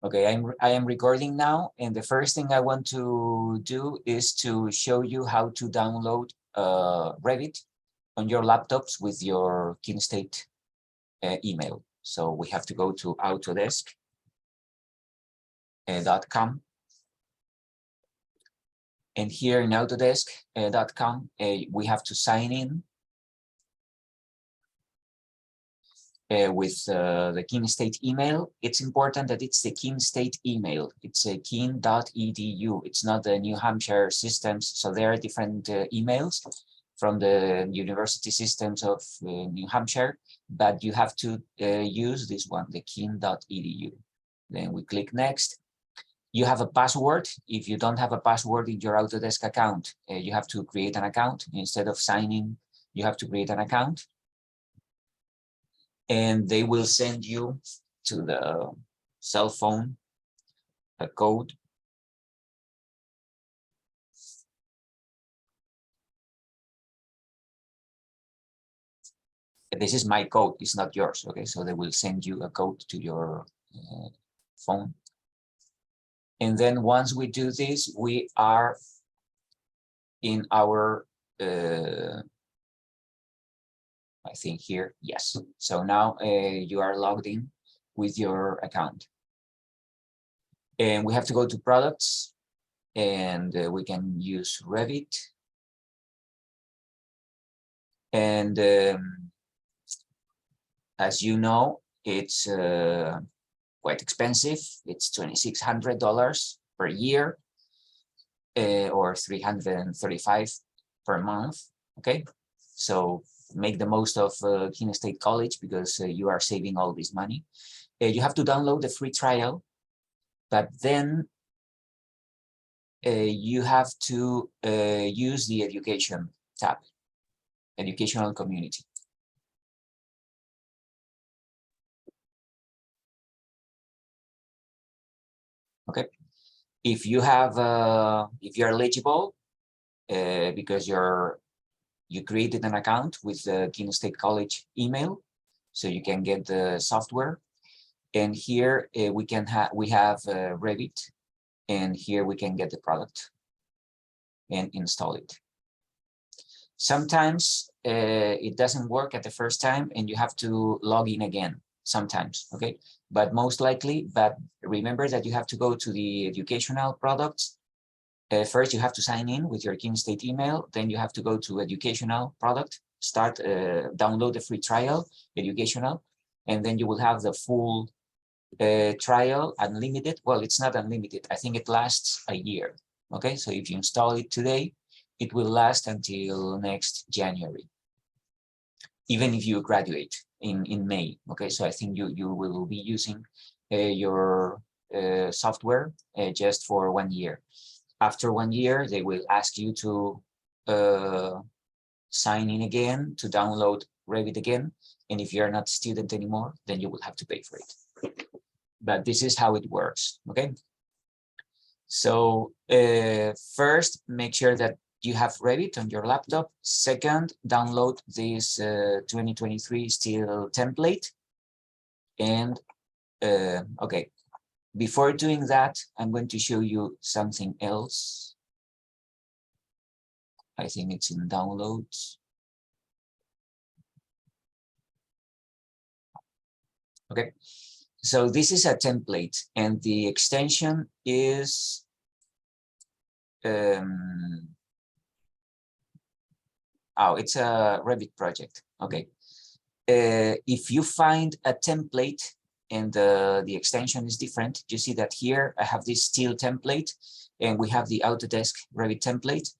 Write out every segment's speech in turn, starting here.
Okay, I am recording now, and the first thing I want to do is to show you how to download Revit on your laptops with your Kinestate email. So we have to go to autodesk.com, and here in autodesk.com we have to sign in with the Kinestate email. It's important that it's the Kinestate email. It's a kin.edu. It's not the New Hampshire systems. So there are different emails from the university systems of New Hampshire, but you have to use this one, the kin.edu. Then we click next. You have a password. If you don't have a password in your Autodesk account, you have to create an account. Instead of signing, you have to create an account. And they will send you to the cell phone a code. This is my code, it's not yours, okay? So they will send you a code to your phone. And then once we do this, we are in our, I think here, yes. So now you are logged in with your account. And we have to go to products, and we can use Revit. And as you know, it's quite expensive. It's $2,600 per year, or $335 per month. Okay, so make the most of Kinestate College, because you are saving all this money. You have to download the free trial, but then you have to use the education tab, educational community. Okay, if you have, if you're eligible, because you created an account with the Kinestate College email, so you can get the software. And here we have Revit, and here we can get the product and install it. Sometimes it doesn't work at the first time, and you have to log in again sometimes, okay? But most likely, but remember that you have to go to the educational products. First, you have to sign in with your Kinestate email. Then you have to go to educational product, download the free trial, educational, and then you will have the full trial, unlimited. Well, it's not unlimited. I think it lasts a year. Okay, so if you install it today, it will last until next January, even if you graduate in May. Okay, so I think you will be using your software just for 1 year. After 1 year, they will ask you to sign in again, to download Revit again. And if you're not a student anymore, then you will have to pay for it. But this is how it works, okay? So first, make sure that you have Revit on your laptop. Second, download this 2023 steel template. And okay, before doing that, I'm going to show you something else. I think it's in downloads. Okay, so this is a template, and the extension is it's a Revit project. Okay, if you find a template and the extension is different, you see that here I have this steel template, and we have the Autodesk Revit template,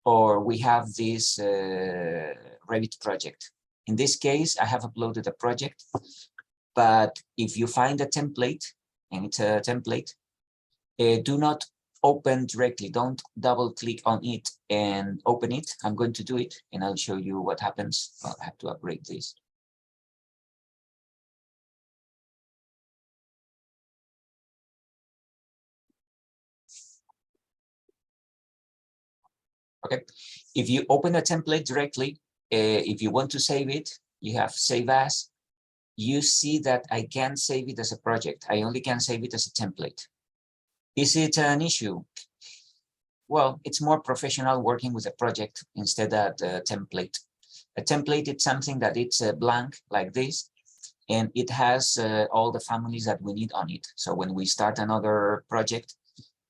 or we have this Revit project. In this case, I have uploaded a project, but if you find a template, and it's a template, do not open directly. Don't double click on it and open it. I'm going to do it, and I'll show you what happens. I have to upgrade this. Okay, if you open a template directly, if you want to save it, you have save as, you see that I can't save it as a project. I only can save it as a template. Is it an issue? Well, it's more professional working with a project instead of a template. A template is something that it's blank like this, and it has all the families that we need on it. So when we start another project,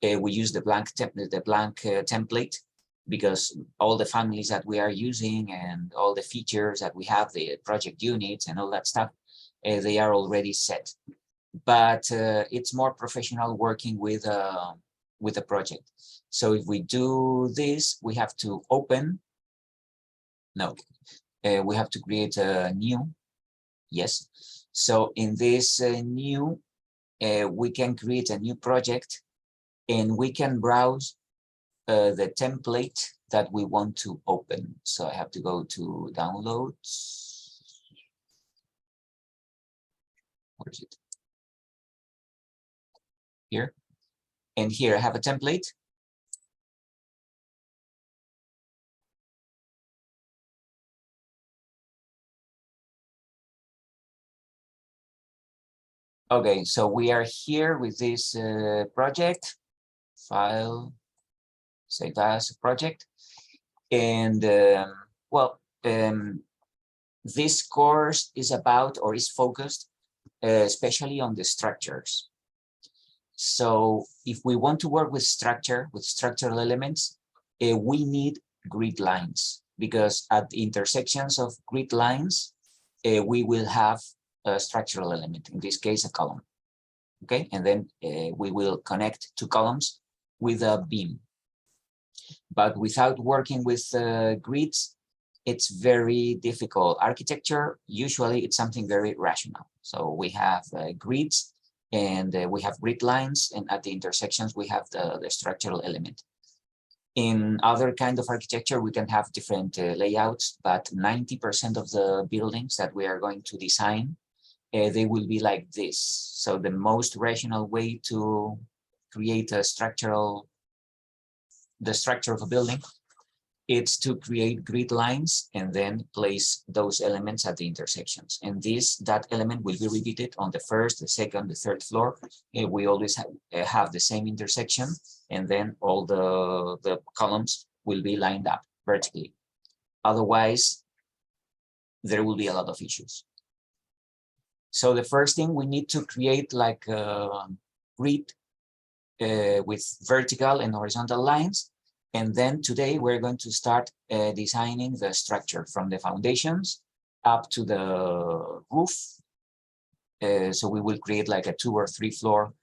we use the blank template, because all the families that we are using and all the features that we have, the project units and all that stuff, they are already set. But it's more professional working with a project. So if we do this, we have to open. No, we have to create a new. Yes. So in this new, we can create a new project, and we can browse the template that we want to open. So I have to go to downloads. Where is it? Here. And here I have a template. Okay, so we are here with this project, file, save as project. And well, this course is about, or is focused, especially on the structures. So if we want to work with structural elements, we need grid lines, because at the intersections of grid lines, we will have a structural element, in this case, a column. Okay, and then we will connect two columns with a beam. But without working with grids, it's very difficult. Architecture, usually it's something very rational. So we have grids, and we have grid lines, and at the intersections, we have the structural element. In other kind of architecture, we can have different layouts, but 90% of the buildings that we are going to design, they will be like this. So the most rational way to create the structure of a building, it's to create grid lines and then place those elements at the intersections. And that element will be repeated on the first, the second, the third floor. We always have the same intersection, and then all the columns will be lined up vertically. Otherwise, there will be a lot of issues. So the first thing, we need to create like a grid with vertical and horizontal lines. And then today we're going to start designing the structure from the foundations up to the roof. So we will create like a 2 or 3 floor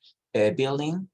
building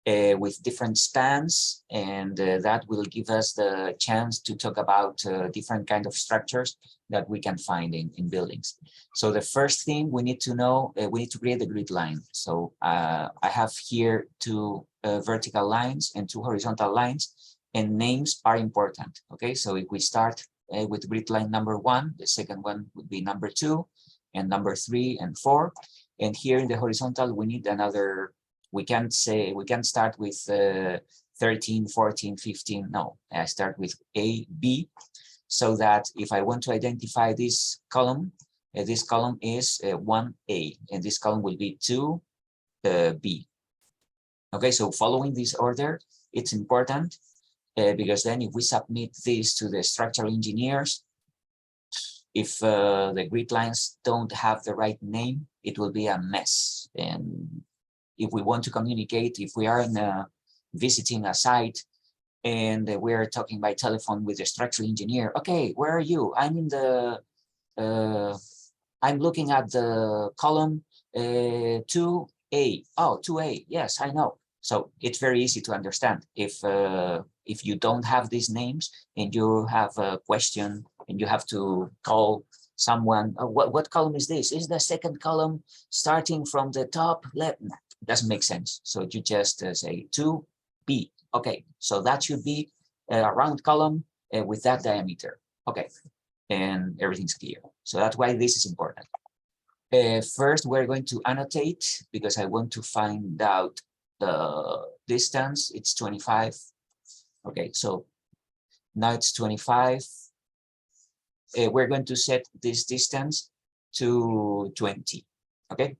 with different spans, and that will give us the chance to talk about different kind of structures that we can find in buildings. So the first thing we need to know, we need to create a grid line. So I have here 2 vertical lines and 2 horizontal lines, and names are important. Okay, so if we start with grid line number 1, the second one would be number 2, and number 3 and 4. And here in the horizontal, we need another. We can't start with 13, 14, 15. No, I start with A, B, so that if I want to identify this column is 1A, and this column will be 2B. Okay, so following this order, it's important, because then if we submit this to the structural engineers, if the grid lines don't have the right name, it will be a mess. And if we want to communicate, if we are visiting a site and we are talking by telephone with the structural engineer, okay, where are you? I'm in the, I'm looking at the column 2A. Oh, 2A, yes, I know. So it's very easy to understand. If you don't have these names and you have a question and you have to call someone, oh, what column is this? Is the second column starting from the top left? It doesn't make sense. So you just say 2B. Okay, so that should be a round column with that diameter. Okay, and everything's clear. So that's why this is important. First, we're going to annotate, because I want to find out the distance. It's 25. Okay, so now it's 25. We're going to set this distance to 20. Okay.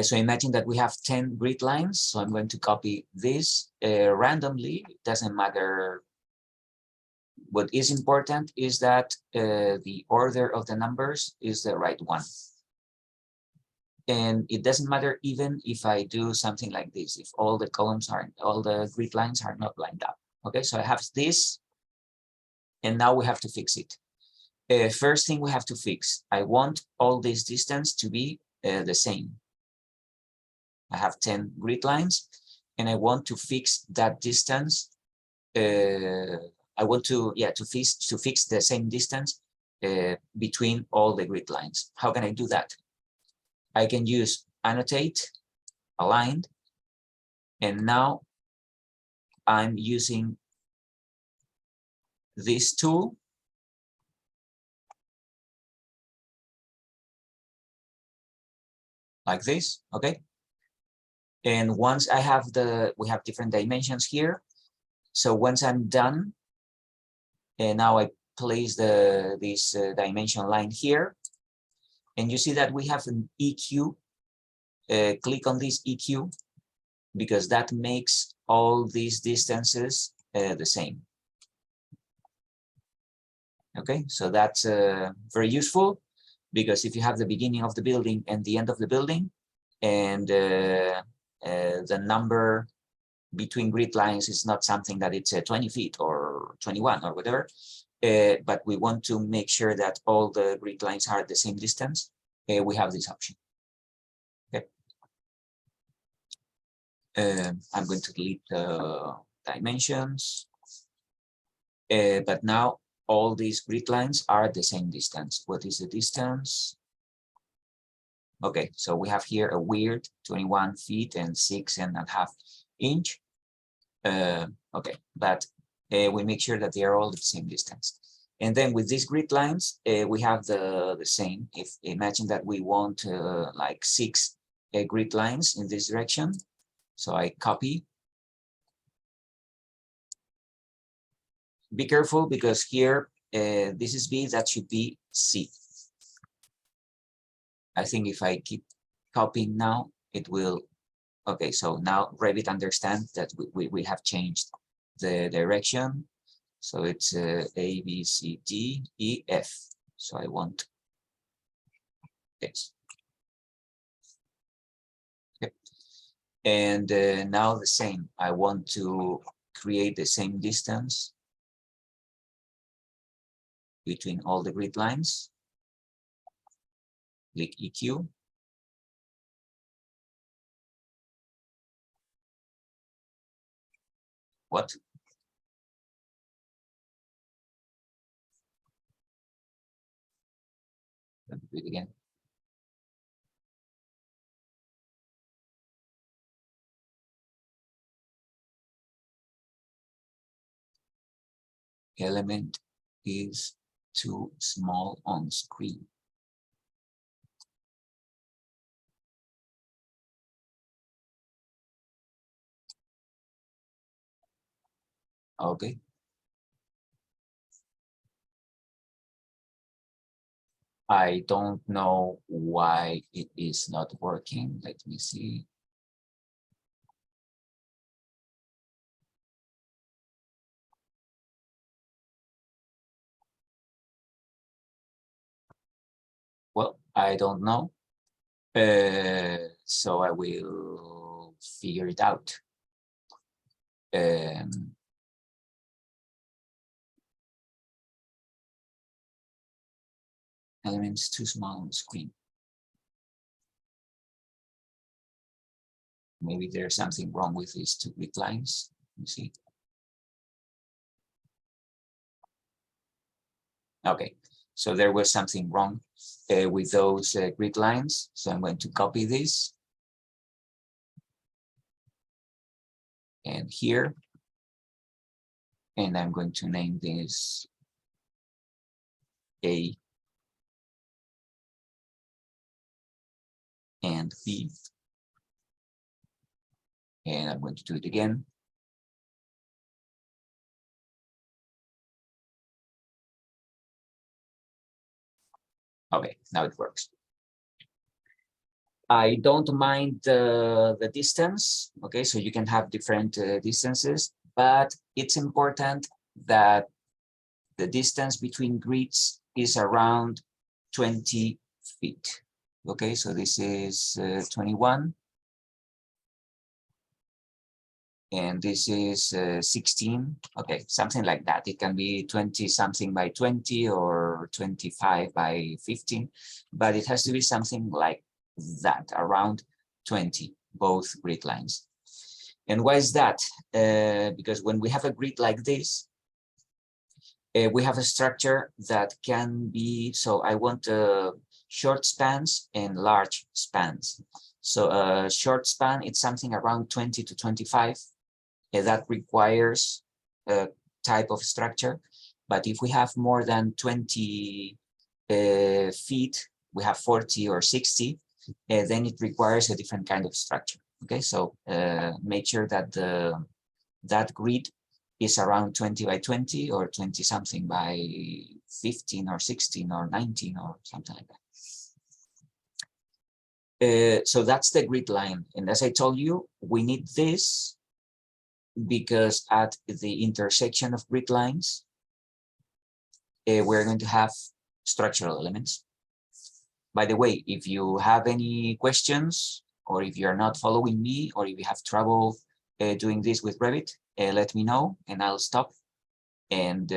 So imagine that we have 10 grid lines. So I'm going to copy this randomly. It doesn't matter. What is important is that the order of the numbers is the right one. And it doesn't matter even if I do something like this, if all the all the grid lines are not lined up. Okay, so I have this, and now we have to fix it. First thing we have to fix, I want all this distance to be the same. I have 10 grid lines, and I want to fix that distance. I want to fix the same distance between all the grid lines. How can I do that? I can use annotate, aligned, and now I'm using this tool like this, okay? And once I have we have different dimensions here. So once I'm done, and now I place this dimension line here, and you see that we have an EQ. Click on this EQ because that makes all these distances the same. Okay, so that's very useful because if you have the beginning of the building and the end of the building, and the number between grid lines is not something that it's 20 feet or 21 or whatever, but we want to make sure that all the grid lines are at the same distance, we have this option. Okay. I'm going to delete the dimensions, but now all these grid lines are the same distance. What is the distance? Okay, so we have here a weird 21 feet and 6.5 inches. Okay, but we make sure that they are all the same distance. And then with these grid lines, we have the same. If imagine that we want like 6 grid lines in this direction. So I copy. Be careful because here, this is B, that should be C. I think if I keep copying now, it will. Okay, so now Revit understands that we have changed the direction. So it's A, B, C, D, E, F. So I want this. Okay. And now the same. I want to create the same distance between all the grid lines. Click EQ. What? Let me do it again. Element is too small on screen. Okay. I don't know why it is not working. Let me see. Well, I don't know. So I will figure it out. Elements too small on the screen. Maybe there's something wrong with these 2 grid lines. Let me see. Okay, so there was something wrong with those grid lines. So I'm going to copy this. And here. And I'm going to name this A and B. And I'm going to do it again. Okay, now it works. I don't mind the distance, okay? So you can have different distances, but it's important that the distance between grids is around 20 feet, okay? So this is 21. And this is 16, okay, something like that. It can be 20 something by 20 or 25 by 15, but it has to be something like that, around 20, both grid lines. And why is that? Because when we have a grid like this, we have a structure that can be, so I want short spans and large spans. So a short span, it's something around 20 to 25. That requires a type of structure. But if we have more than 20 feet, we have 40 or 60, then it requires a different kind of structure. Okay, so make sure that that grid is around 20 by 20 or 20 something by 15 or 16 or 19 or something like that. So that's the grid line. And as I told you, we need this because at the intersection of grid lines, we're going to have structural elements. By the way, if you have any questions, or if you're not following me, or if you have trouble doing this with Revit, let me know and I'll stop. And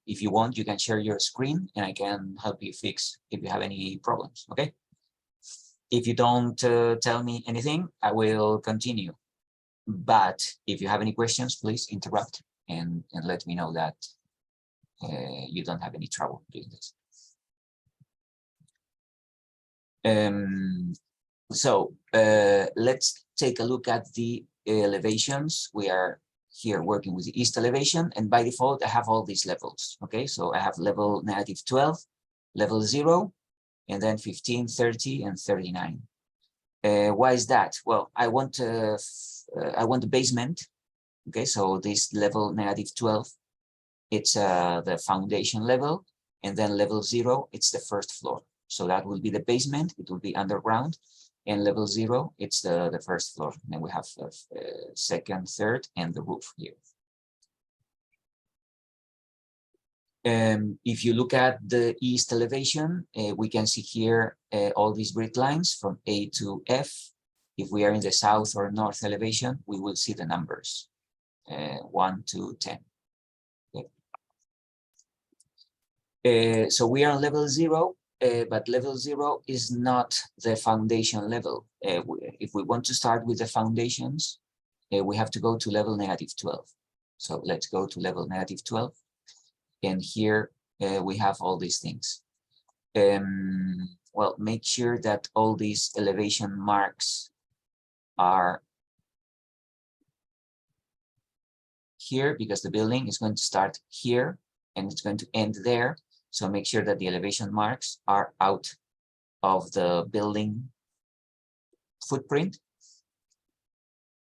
if you want, you can share your screen and I can help you fix if you have any problems, okay? If you don't tell me anything, I will continue. But if you have any questions, please interrupt and let me know that you don't have any trouble doing this. So let's take a look at the elevations. We are here working with the east elevation, and by default, I have all these levels. Okay, so I have level -12, level 0, and then 15, 30, and 39. Why is that? Well, I want the basement. Okay, so this level -12, it's the foundation level, and then level 0, it's the first floor. So that will be the basement. It will be underground, and level 0, it's the first floor. And then we have second, third, and the roof here. If you look at the east elevation, we can see here all these grid lines from A to F. If we are in the south or north elevation, we will see the numbers 1 to 10. Okay. So we are on level 0, but level 0 is not the foundation level. If we want to start with the foundations, we have to go to level -12. So let's go to level -12. And here we have all these things. Well, make sure that all these elevation marks are here, because the building is going to start here and it's going to end there. So make sure that the elevation marks are out of the building footprint.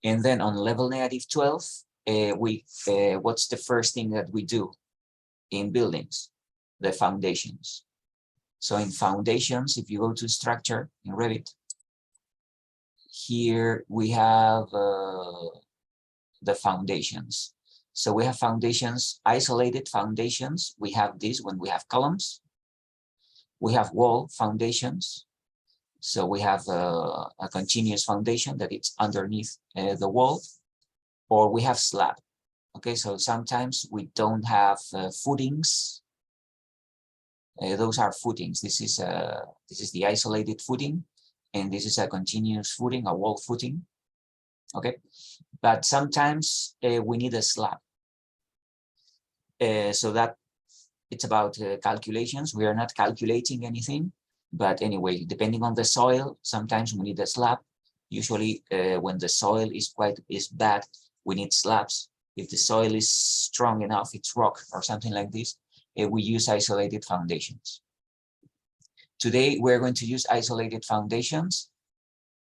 And then on level -12, what's the first thing that we do in buildings? The foundations. So in foundations, if you go to structure in Revit, here we have the foundations. So we have foundations, isolated foundations. We have this when we have columns. We have wall foundations. So we have a continuous foundation that it's underneath the wall, or we have slab. Okay, so sometimes we don't have footings. Those are footings. This is the isolated footing, and this is a continuous footing, a wall footing. Okay, but sometimes we need a slab. So that it's about calculations. We are not calculating anything, but anyway, depending on the soil, sometimes we need a slab. Usually, when the soil is bad, we need slabs. If the soil is strong enough, it's rock or something like this, we use isolated foundations. Today, we're going to use isolated foundations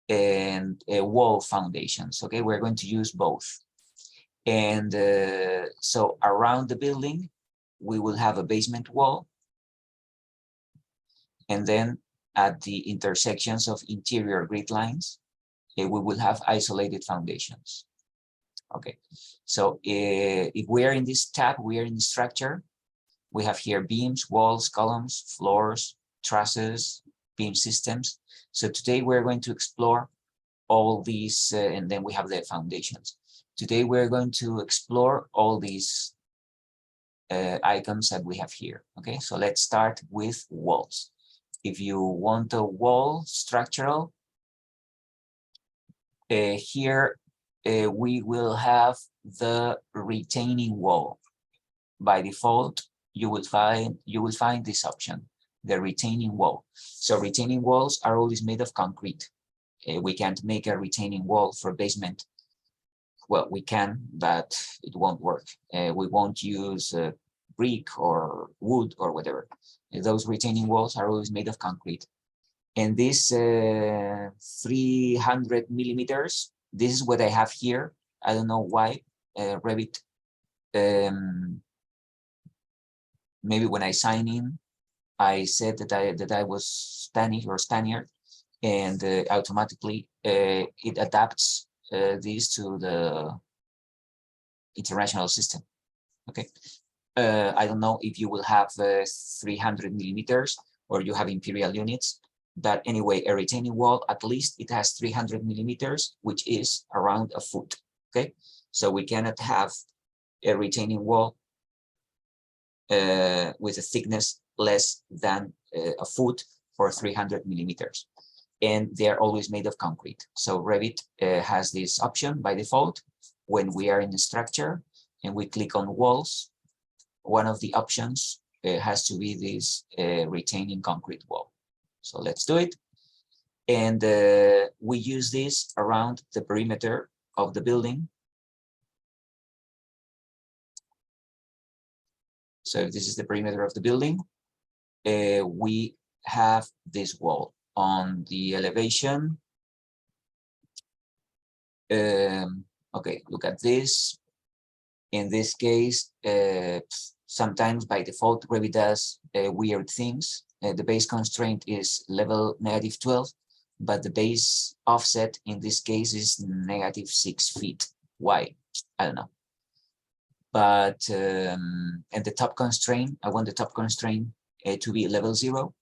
and wall foundations. Okay, we're going to use both. And so around the building, we will have a basement wall. And then at the intersections of interior grid lines, we will have isolated foundations. Okay, so if we are in this tab, we are in structure. We have here beams, walls, columns, floors, trusses, beam systems. So today we're going to explore all these, and then we have the foundations. Today we're going to explore all these icons that we have here. Okay, so let's start with walls. If you want a wall structural, here we will have the retaining wall. By default, you will find this option, the retaining wall. So retaining walls are always made of concrete. We can't make a retaining wall for basement. Well, we can, but it won't work. We won't use brick or wood or whatever. Those retaining walls are always made of concrete. And this 300 millimeters, this is what I have here. I don't know why Revit, maybe when I sign in, I said that I was Spanish or Spaniard, and automatically it adapts this to the international system. Okay, I don't know if you will have 300 millimeters or you have imperial units, but anyway, a retaining wall, at least it has 300 millimeters, which is around a foot. Okay, so we cannot have a retaining wall with a thickness less than a foot for 300 millimeters. And they're always made of concrete. So Revit has this option by default. When we are in the structure and we click on walls, one of the options has to be this retaining concrete wall. So let's do it. And we use this around the perimeter of the building. So if this is the perimeter of the building, we have this wall on the elevation. Okay, look at this. In this case, sometimes by default, Revit does weird things. The base constraint is level -12, but the base offset in this case is -6 feet. Why? I don't know. But and the top constraint, I want the top constraint to be level 0.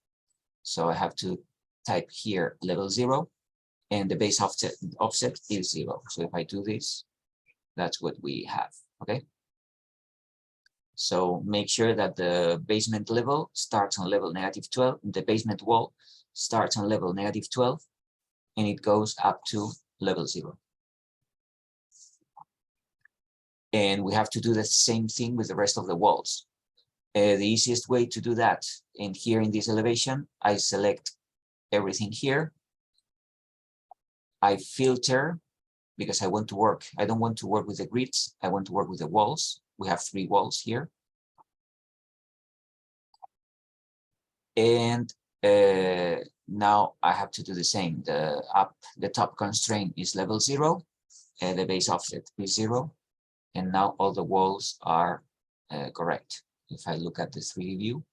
So I have to type here level 0, and the base offset is 0. So if I do this, that's what we have. Okay. So make sure that the basement level starts on level -12. The basement wall starts on level -12, and it goes up to level 0. And we have to do the same thing with the rest of the walls. The easiest way to do that, and here in this elevation, I select everything here. I filter because I want to work. I don't want to work with the grids. I want to work with the walls. We have 3 walls here. And now I have to do the same. The top constraint is level 0, and the base offset is 0. And now all the walls are correct. If I look at the 3D view,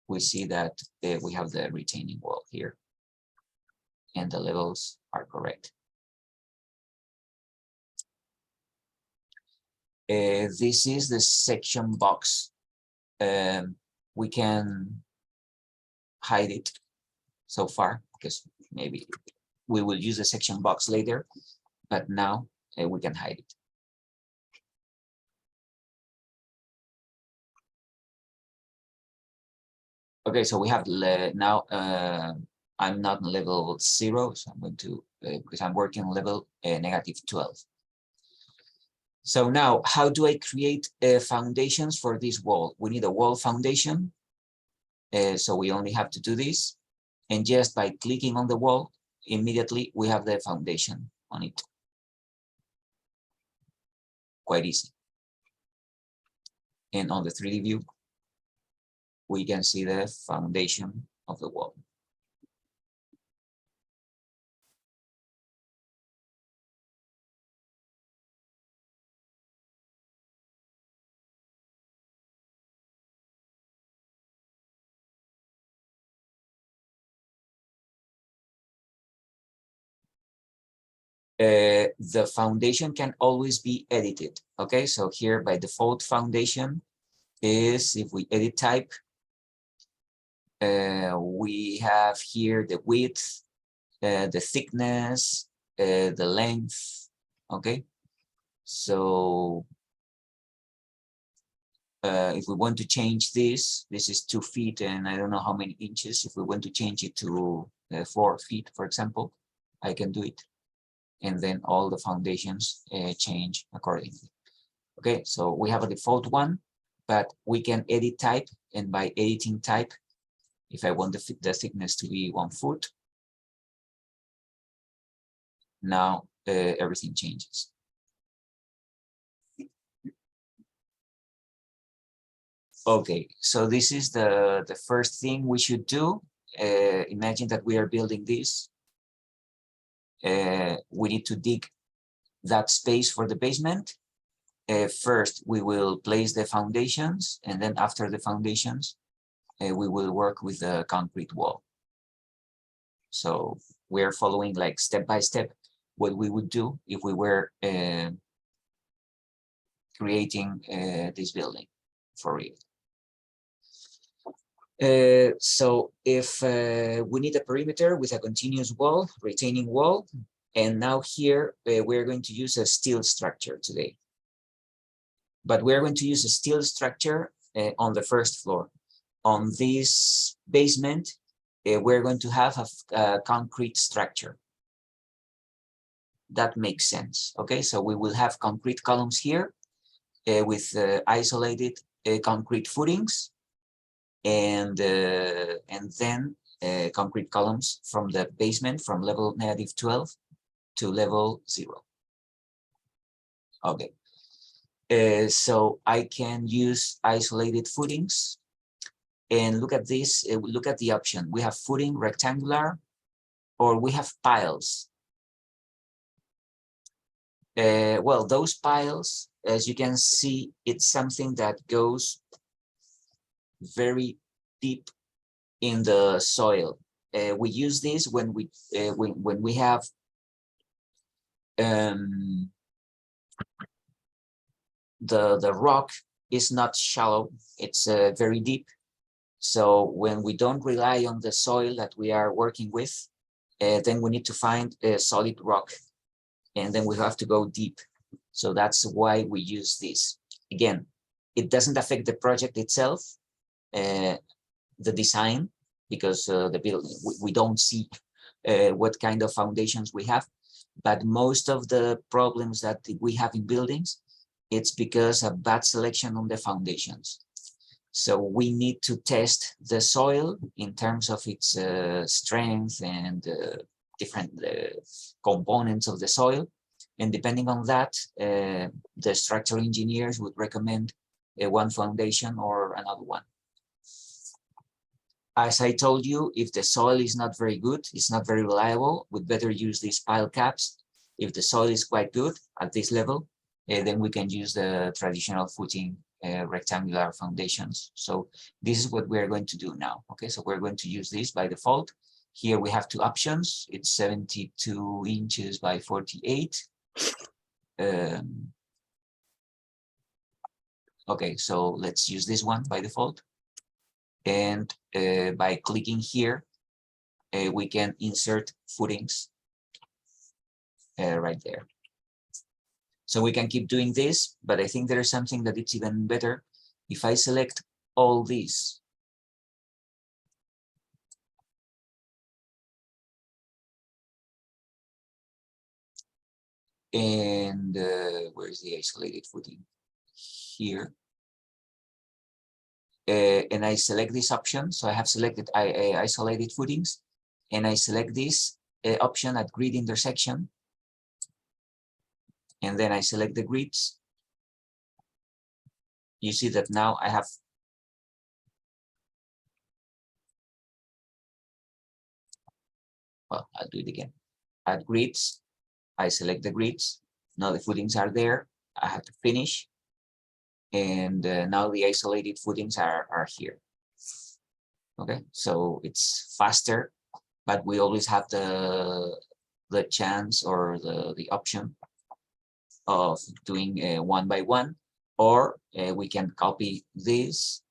we see that we have the retaining wall here, and the levels are correct. This is the section box. We can hide it so far because maybe we will use the section box later, but now we can hide it. Okay, so we have now I'm not on level 0, so I'm going to because I'm working on level -12. So now, how do I create foundations for this wall? We need a wall foundation. So we only have to do this. And just by clicking on the wall, immediately we have the foundation on it. Quite easy. And on the 3D view, we can see the foundation of the wall. the foundation can always be edited. Okay, so here by default foundation is, if we edit type, we have here the width, the thickness, the length. Okay, so if we want to change this is 2 feet and I don't know how many inches. If we want to change it to 4 feet, for example, I can do it. And then all the foundations change accordingly. Okay, so we have a default one, but we can edit type. And by editing type, if I want the thickness to be 1 foot, now everything changes. Okay, so this is the first thing we should do. Imagine that we are building this. We need to dig that space for the basement. First, we will place the foundations, and then after the foundations, we will work with the concrete wall. So we're following like step by step what we would do if we were creating this building for real. So if we need a perimeter with a continuous wall, retaining wall, and now here we're going to use a steel structure today. But we're going to use a steel structure on the first floor. On this basement, we're going to have a concrete structure. That makes sense. Okay, so we will have concrete columns here with isolated concrete footings, and then concrete columns from the basement from level -12 to level 0. Okay, so I can use isolated footings, and look at this. Look at the option. We have footing rectangular, or we have piles. Well, those piles, as you can see, it's something that goes very deep in the soil. We use this when we have the rock is not shallow, it's very deep. So when we don't rely on the soil that we are working with, then we need to find a solid rock, and then we have to go deep. So that's why we use this. Again, it doesn't affect the project itself, the design, because the building, we don't see what kind of foundations we have, but most of the problems that we have in buildings, it's because of bad selection on the foundations. So we need to test the soil in terms of its strength and different components of the soil. And depending on that, the structural engineers would recommend one foundation or another one. As I told you, if the soil is not very good, it's not very reliable, we'd better use these pile caps. If the soil is quite good at this level, then we can use the traditional footing rectangular foundations. So this is what we're going to do now. Okay, so we're going to use this by default. Here we have two options. It's 72 inches by 48. Okay, so let's use this one by default. And by clicking here, we can insert footings right there. So we can keep doing this, but I think there is something that it's even better. If I select all these, and where's the isolated footing? Here. And I select this option. So I have selected isolated footings, and I select this option at grid intersection. And then I select the grids. You see that now I have well, I'll do it again. Add grids, I select the grids. Now the footings are there. I have to finish. And now the isolated footings are here. Okay, so it's faster, but we always have the the chance or the option of doing one by one, or we can copy this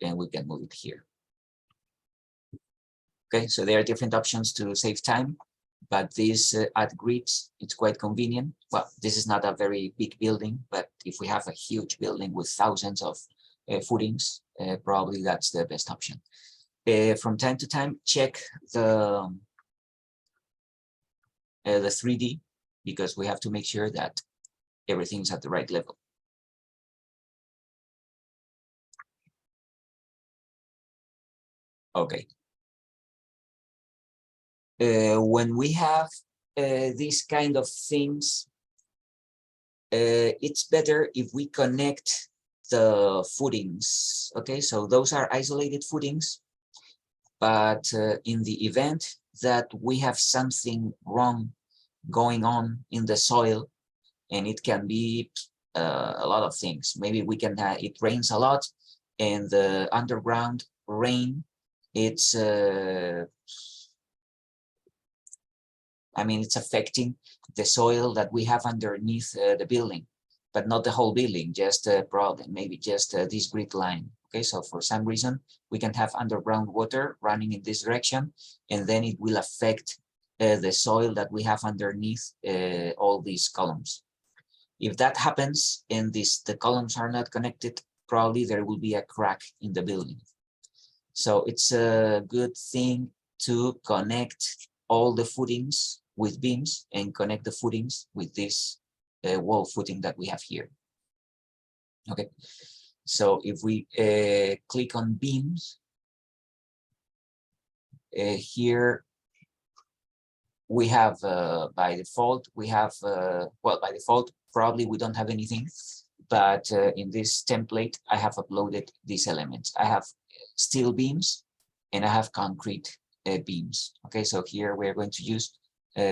and we can move it here. Okay, so there are different options to save time, but this add grids, it's quite convenient. Well, this is not a very big building, but if we have a huge building with thousands of footings, probably that's the best option. From time to time, check the 3D, because we have to make sure that everything's at the right level. Okay. When we have these kind of things, it's better if we connect the footings. Okay, so those are isolated footings, but in the event that we have something wrong going on in the soil, and it can be a lot of things. Maybe we can, it rains a lot, and the underground rain, it's, I mean, it's affecting the soil that we have underneath the building, but not the whole building, just probably maybe just this grid line. Okay, so for some reason, we can have underground water running in this direction, and then it will affect the soil that we have underneath all these columns. If that happens and the columns are not connected, probably there will be a crack in the building. So it's a good thing to connect all the footings with beams and connect the footings with this wall footing that we have here. Okay, so if we click on beams, here we have by default, we have, well, by default, probably we don't have anything, but in this template, I have uploaded these elements. I have steel beams and I have concrete beams. Okay, so here we're going to use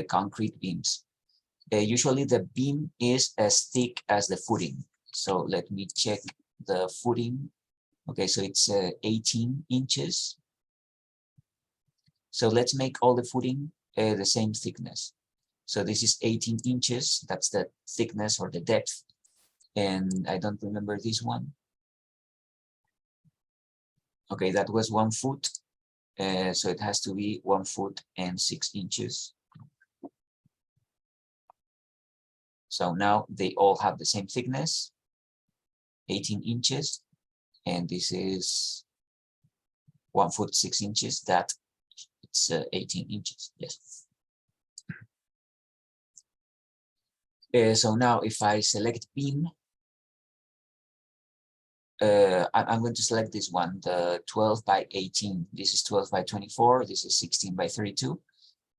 concrete beams. Usually the beam is as thick as the footing. So let me check the footing. Okay, so it's 18 inches. So let's make all the footing the same thickness. So this is 18 inches. That's the thickness or the depth. And I don't remember this one. Okay, that was 1 foot. So it has to be 1 foot and 6 inches. So now they all have the same thickness, 18 inches. And this is 1 foot, 6 inches. That it's 18 inches, yes. So now if I select beam, I'm going to select this one, the 12 by 18. This is 12 by 24. This is 16 by 32.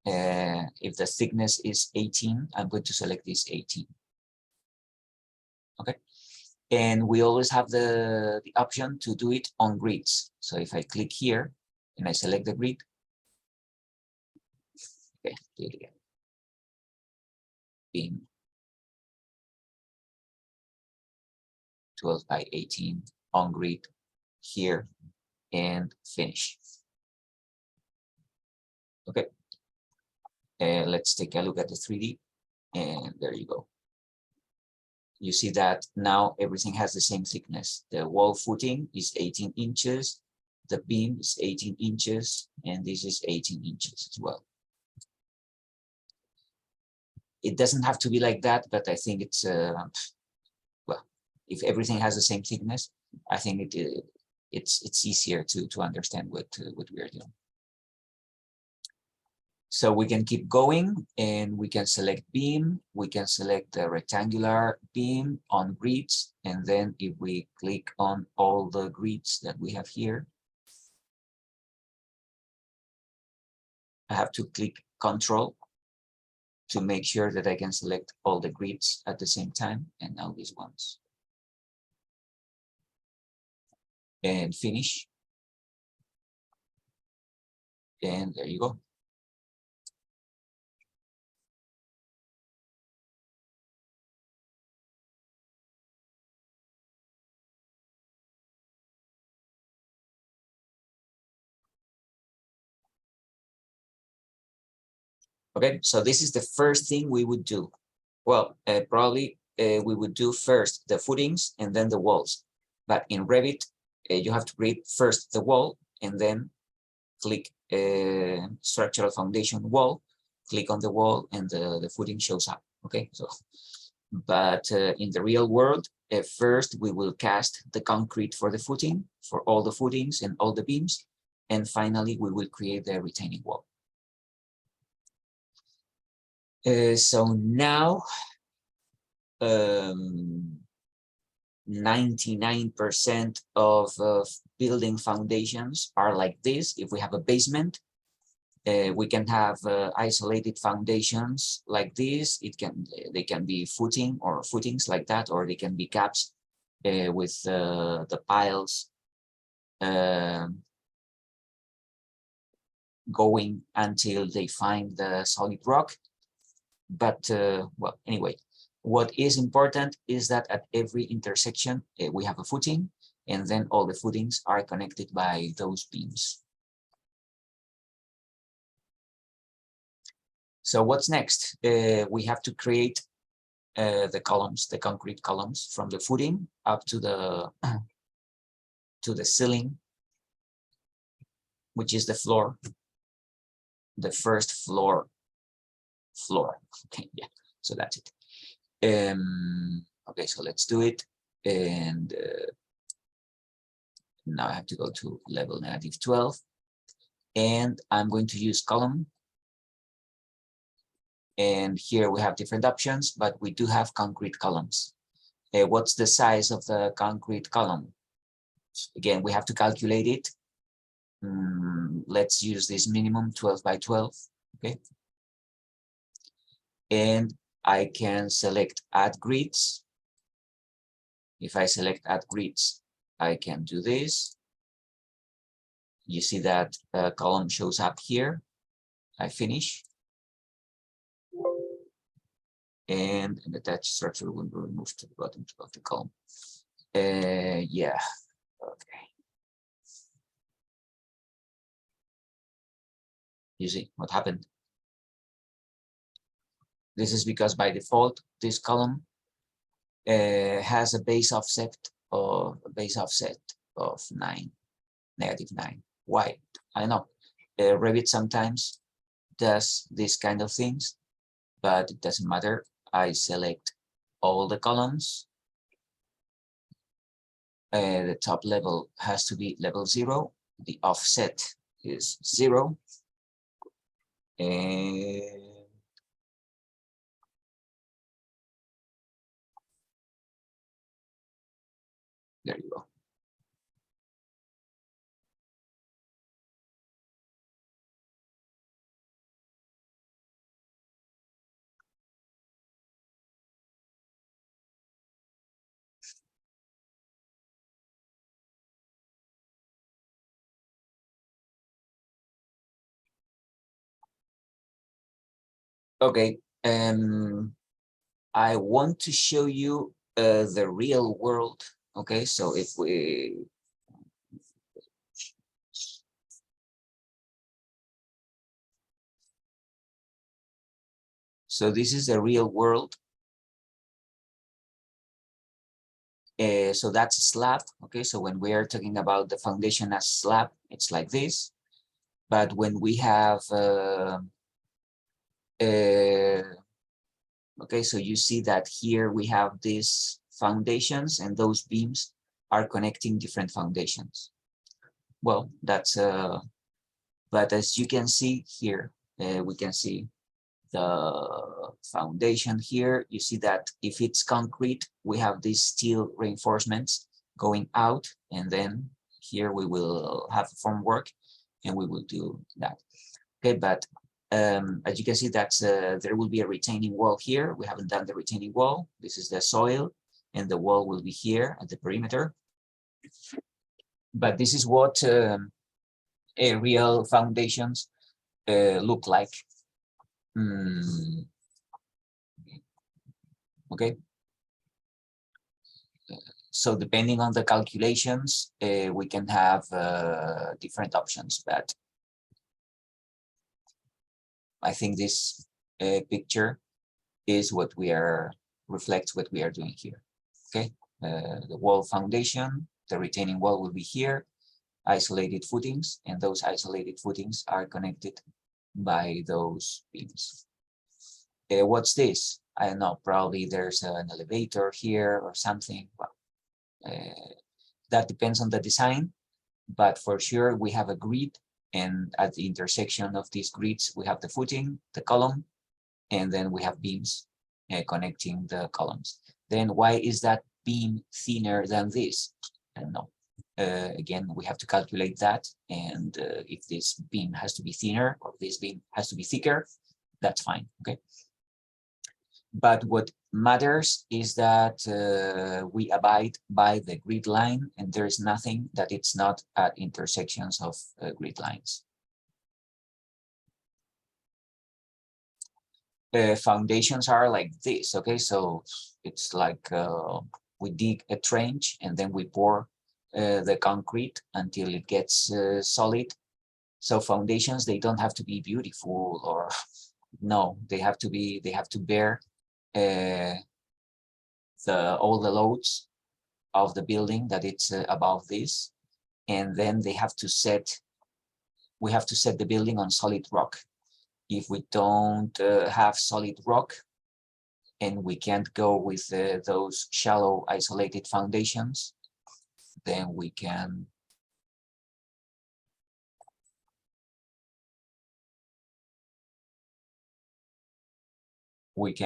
If the thickness is 18, I'm going to select this 18. Okay. And we always have the option to do it on grids. So if I click here and I select the grid, okay, do it again. Beam 12 by 18 on grid here and finish. Okay. Let's take a look at the 3D, and there you go. You see that now everything has the same thickness. The wall footing is 18 inches, the beam is 18 inches, and this is 18 inches as well. It doesn't have to be like that, but I think it's, well, if everything has the same thickness, I think it's easier to understand what we are doing. So we can keep going and we can select beam, we can select the rectangular beam on grids, and then if we click on all the grids that we have here, I have to click Control to make sure that I can select all the grids at the same time, and now these ones. And finish. And there you go. Okay, so this is the first thing we would do. Well, probably we would do first the footings and then the walls. But in Revit, you have to create first the wall and then click structural foundation wall, click on the wall and the footing shows up. Okay, so, but in the real world, first we will cast the concrete for the footing, for all the footings and all the beams. And finally, we will create the retaining wall. So now 99% of building foundations are like this. If we have a basement, we can have isolated foundations like this. They can be footing or footings like that, or they can be caps with the piles going until they find the solid rock. But well, anyway, what is important is that at every intersection we have a footing, and then all the footings are connected by those beams. So what's next? We have to create the columns, the concrete columns from the footing up to the ceiling, which is the floor, the first floor. Okay, yeah. So that's it. Okay, so let's do it. And now I have to go to level -12, and I'm going to use column. And here we have different options, but we do have concrete columns. What's the size of the concrete column? Again, we have to calculate it. Let's use this minimum 12 by 12. Okay. And I can select add grids. If I select add grids, I can do this. You see that column shows up here. I finish. And an attached structure will be removed to the bottom of the column. Yeah, okay. You see what happened? This is because by default, this column has a base offset of -9. Why? I don't know. Revit sometimes does this kind of things, but it doesn't matter. I select all the columns. The top level has to be level 0. The offset is 0. And there you go. Okay, I want to show you the real world. Okay, so if we this is the real world. So that's a slab. Okay, so when we are talking about the foundation as slab, it's like this. But when we have okay, so you see that here we have these foundations, and those beams are connecting different foundations. Well, that's but as you can see here, we can see the foundation here. You see that if it's concrete, we have these steel reinforcements going out, and then here we will have formwork, and we will do that. Okay, but as you can see, that's there will be a retaining wall here. We haven't done the retaining wall. This is the soil, and the wall will be here at the perimeter. But this is what real foundations look like. Okay. So depending on the calculations, we can have different options, but I think this picture is what we are, reflects what we are doing here. Okay, the wall foundation, the retaining wall will be here, isolated footings, and those isolated footings are connected by those beams. What's this? I don't know, probably there's an elevator here or something. Well, that depends on the design, but for sure we have a grid, and at the intersection of these grids, we have the footing, the column, and then we have beams connecting the columns. Then why is that beam thinner than this? I don't know. Again, we have to calculate that, and if this beam has to be thinner or this beam has to be thicker, that's fine, okay? But what matters is that we abide by the grid line, and there is nothing that it's not at intersections of grid lines. Foundations are like this, okay? So it's like we dig a trench and then we pour the concrete until it gets solid. So foundations, they don't have to be beautiful, or no, they have to bear all the loads of the building that it's above this, and then we have to set the building on solid rock. If we don't have solid rock, and we can't go with those shallow isolated foundations, then we can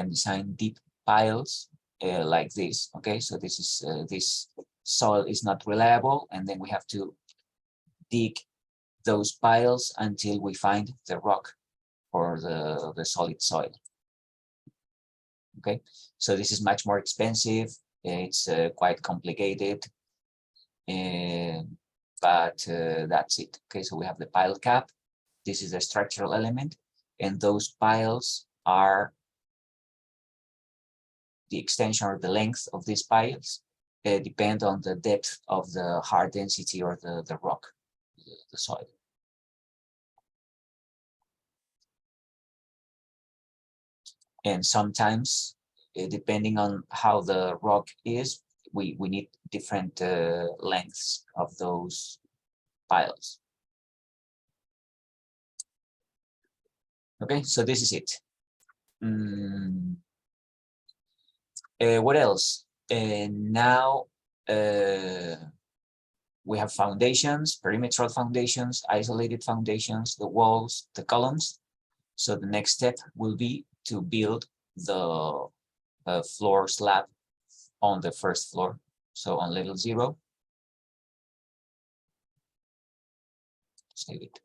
design deep piles like this. Okay, so this is this soil is not reliable, and then we have to dig those piles until we find the rock or the solid soil. Okay, so this is much more expensive. It's quite complicated, but that's it. Okay, so we have the pile cap. This is a structural element, and those piles are the extension or the length of these piles depend on the depth of the hard density or the rock, the soil. And sometimes, depending on how the rock is, we need different lengths of those piles. Okay, so this is it. What else? Now we have foundations, perimeter foundations, isolated foundations, the walls, the columns. So the next step will be to build the floor slab on the first floor. So on level 0, save it.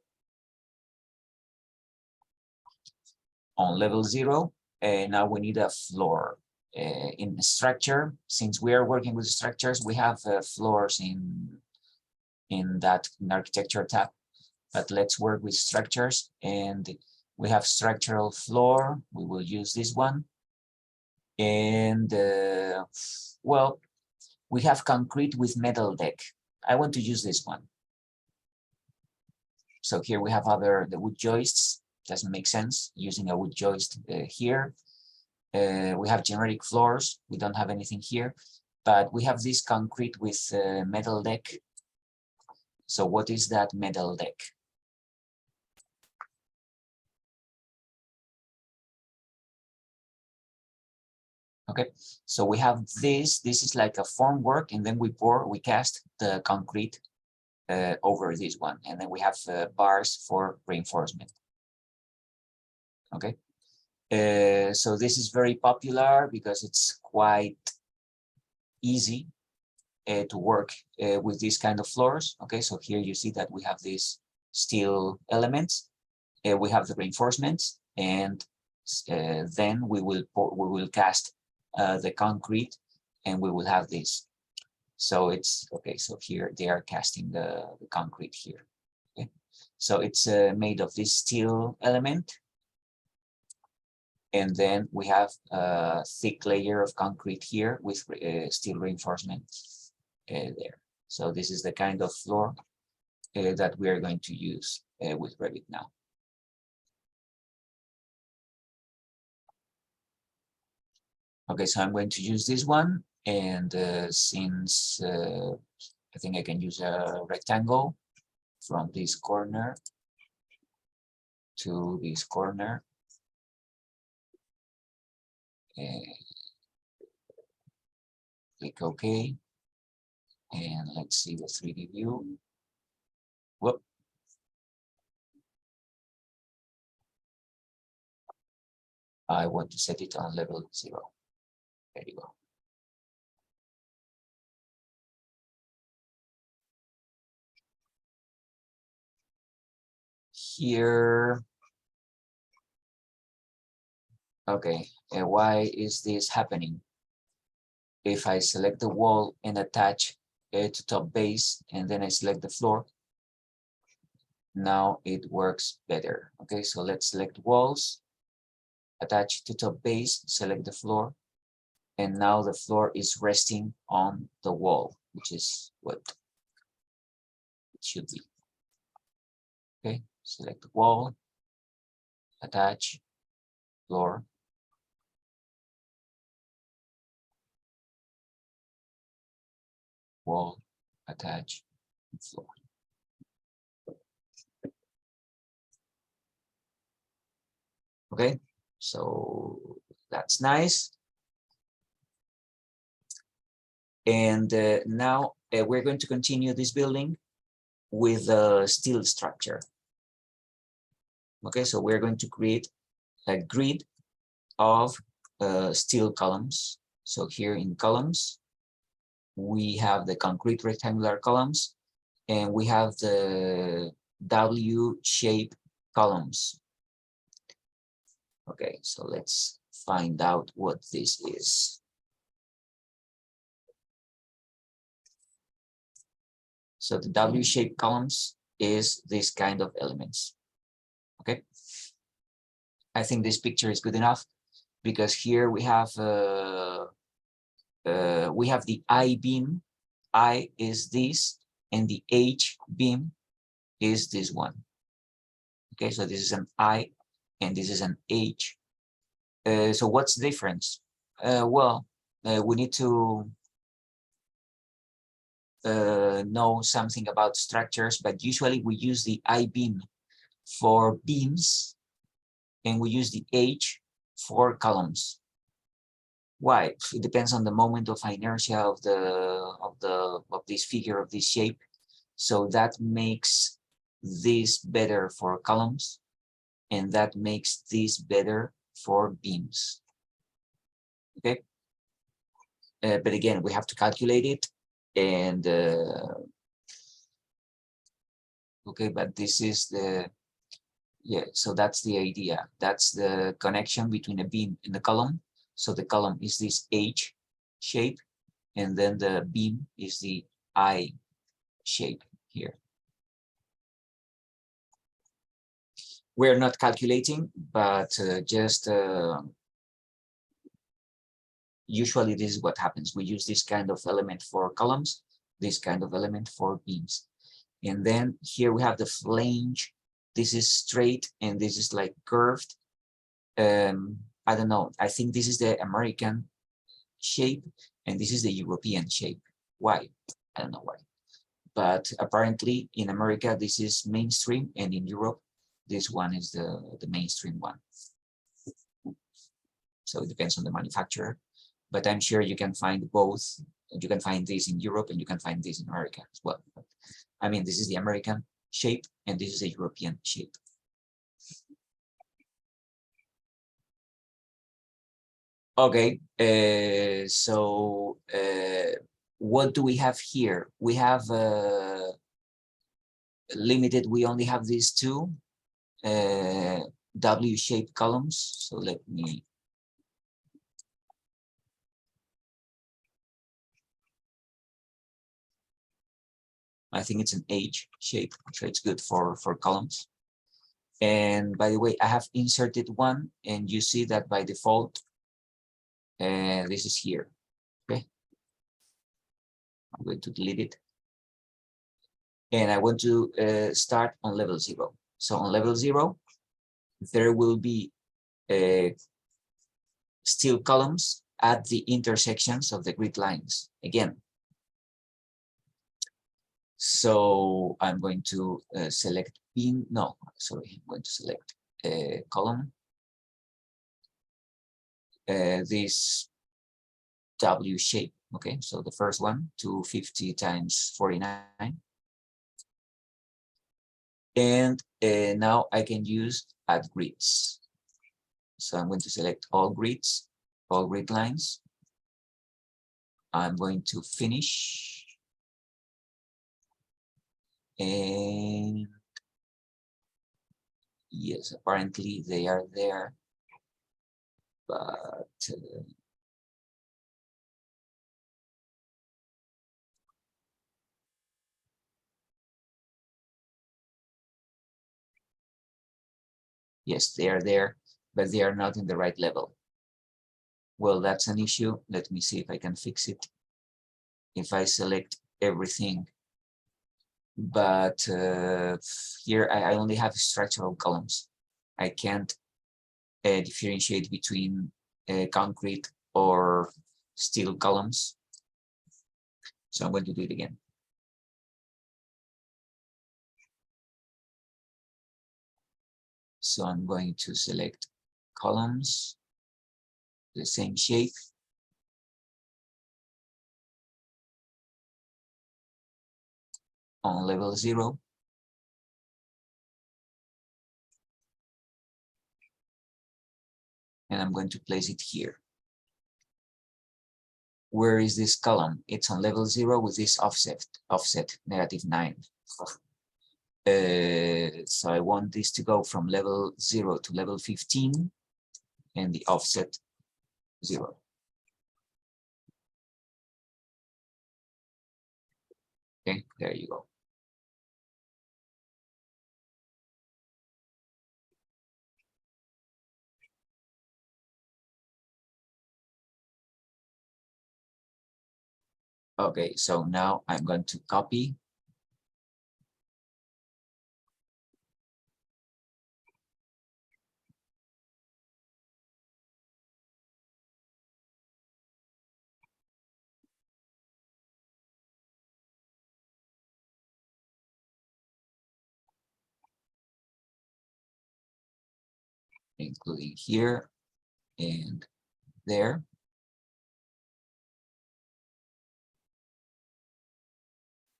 On level 0, now we need a floor. In the structure, since we are working with structures, we have floors in that architecture tab. But let's work with structures, and we have structural floor. We will use this one. And well, we have concrete with metal deck. I want to use this one. So here we have the wood joists. Doesn't make sense using a wood joist here. We have generic floors. We don't have anything here, but we have this concrete with metal deck. So what is that metal deck? Okay, so we have this is like a formwork, and then we cast the concrete over this one, and then we have bars for reinforcement. Okay, so this is very popular because it's quite easy to work with these kind of floors. Okay, so here you see that we have these steel elements, we have the reinforcements, and then we will cast the concrete, and we will have this. So it's okay. So here they are casting the concrete here. Okay, so it's made of this steel element, and then we have a thick layer of concrete here with steel reinforcement there. So this is the kind of floor that we are going to use with Revit now. Okay, so I'm going to use this one, and since I think I can use a rectangle from this corner to this corner, and click OK, and let's see the 3D view. Whoop. I want to set it on level 0. There you go. Here, okay, and why is this happening? If I select the wall and attach it to top base, and then I select the floor, now it works better. Okay, so let's select walls, attach to top base, select the floor, and now the floor is resting on the wall, which is what it should be. Okay, select the wall, attach, floor, wall, attach, floor. Okay, so that's nice. And now we're going to continue this building with a steel structure. Okay, so we're going to create a grid of steel columns. So here in columns, we have the concrete rectangular columns, and we have the W-shaped columns. Okay, so let's find out what this is. So the W-shaped columns is this kind of elements. Okay, I think this picture is good enough, because here we have the I-beam. I is this, and the H-beam is this one. Okay, so this is an I, and this is an H. So what's the difference? We need to know something about structures, but usually we use the I-beam for beams, and we use the H for columns. Why? It depends on the moment of inertia of this figure, of this shape. So that makes this better for columns, and that makes this better for beams. Okay, but again, we have to calculate it, and okay, but this is the, yeah, so that's the idea. That's the connection between a beam and the column. So the column is this H shape, and then the beam is the I shape here. We're not calculating, but usually this is what happens. We use this kind of element for columns, this kind of element for beams. And then here we have the flange. This is straight, and this is like curved. I don't know. I think this is the American shape, and this is the European shape. Why? I don't know why. But apparently in America, this is mainstream, and in Europe, this one is the mainstream one. So it depends on the manufacturer, but I'm sure you can find both. You can find this in Europe, and you can find this in America as well. But, I mean, this is the American shape, and this is the European shape. Okay, so what do we have here? We have limited, we only have these two W-shaped columns. So let me, I think it's an H shape, so it's good for columns. And by the way, I have inserted one, and you see that by default, this is here. Okay, I'm going to delete it, and I want to start on level 0. So on level 0, there will be steel columns at the intersections of the grid lines again. So I'm going to select beam. No, sorry, I'm going to select column. This W shape. Okay, so the first one, 250 times 49. And now I can use add grids. So I'm going to select all grids, all grid lines. I'm going to finish. And yes, apparently they are there, but yes, they are there, but they are not in the right level. Well, that's an issue. Let me see if I can fix it. If I select everything, but here I only have structural columns. I can't differentiate between concrete or steel columns. So I'm going to do it again. So I'm going to select columns, the same shape. On level 0. And I'm going to place it here. Where is this column? It's on level 0 with this offset -9. So I want this to go from level 0 to level 15 and the offset 0. Okay, there you go. Okay, so now I'm going to copy. Including here and there.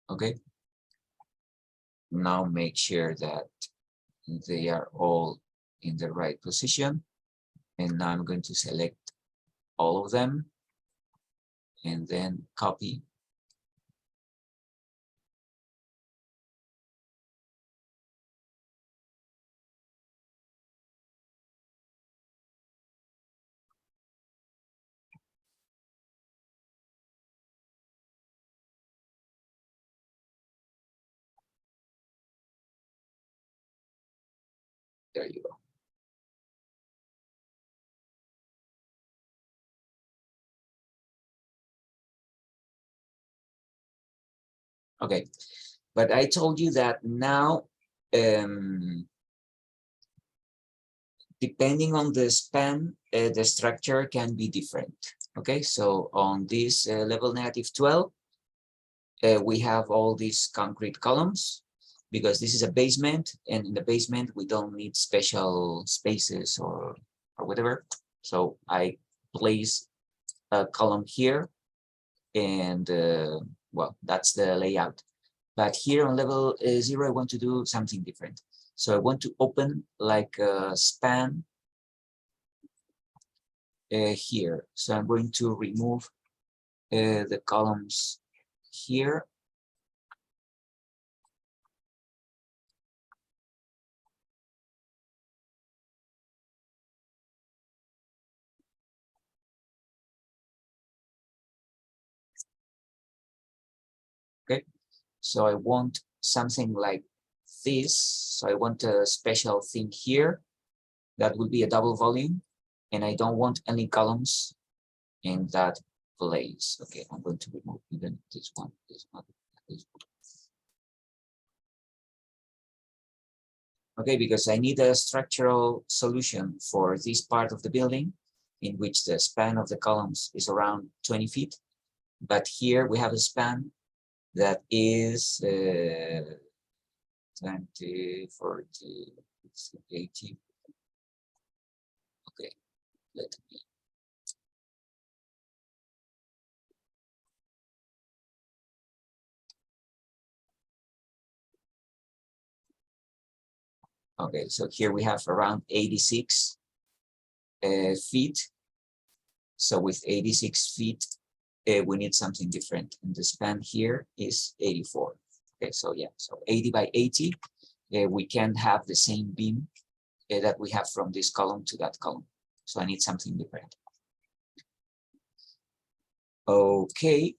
Okay. Now make sure that they are all in the right position. And now I'm going to select all of them and then copy. There you go. Okay, but I told you that now, depending on the span, the structure can be different. Okay, so on this level -12, we have all these concrete columns because this is a basement, and in the basement we don't need special spaces or whatever. So I place a column here, and well, that's the layout. But here on level 0, I want to do something different. So I want to open like a span here. So I'm going to remove the columns here. Okay, so I want something like this. So I want a special thing here that will be a double volume, and I don't want any columns in that place. Okay, I'm going to remove even this one, this one, this one. Okay, because I need a structural solution for this part of the building, in which the span of the columns is around 20 feet. But here we have a span that is 20, 40, 80. Okay, let me. Okay, so here we have around 86 feet. So with 86 feet, we need something different. And the span here is 84. Okay, so yeah, so 80 by 80, we can't have the same beam that we have from this column to that column. So I need something different. Okay,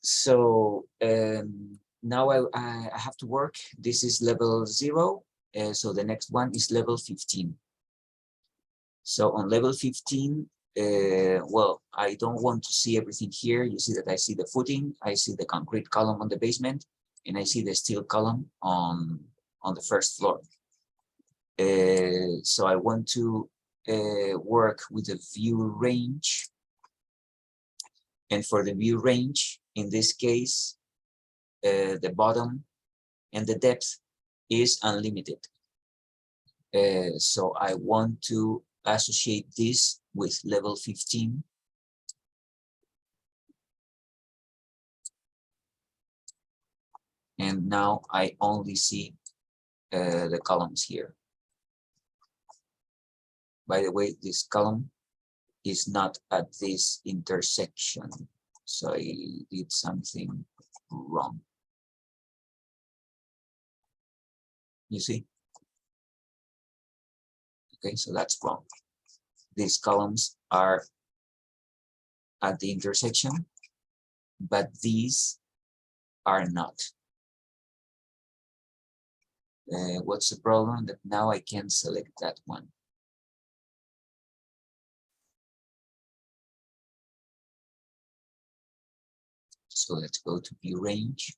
so now I have to work. This is level 0. So the next one is level 15. So on level 15, well, I don't want to see everything here. You see that I see the footing, I see the concrete column on the basement, and I see the steel column on the first floor. So I want to work with the view range. And for the view range, in this case, the bottom and the depth is unlimited. So I want to associate this with level 15. And now I only see the columns here. By the way, this column is not at this intersection. So I did something wrong. You see? Okay, so that's wrong. These columns are at the intersection, but these are not. What's the problem? That now I can select that one. So let's go to view range.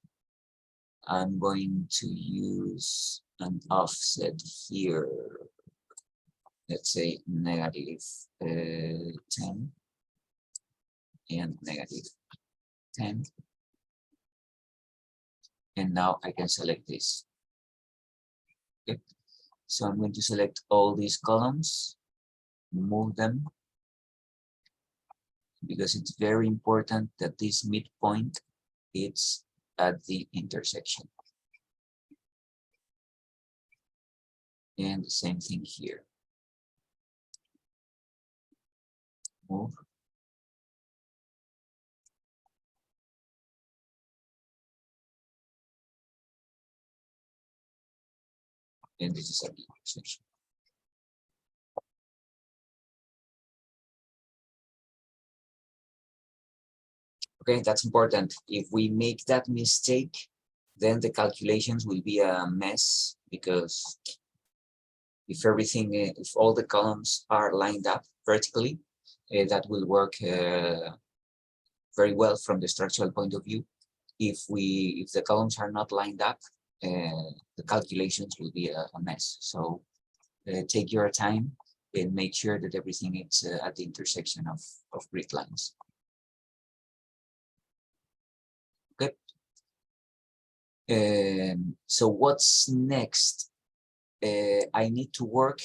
I'm going to use an offset here. Let's say negative 10 and negative 10. And now I can select this. Okay. So I'm going to select all these columns, move them, because it's very important that this midpoint is at the intersection. And the same thing here. Move. And this is at the intersection. Okay, that's important. If we make that mistake, then the calculations will be a mess, because if everything, if all the columns are lined up vertically, that will work very well from the structural point of view. If the columns are not lined up, the calculations will be a mess. So take your time and make sure that everything is at the intersection of grid lines. Okay. So what's next? I need to work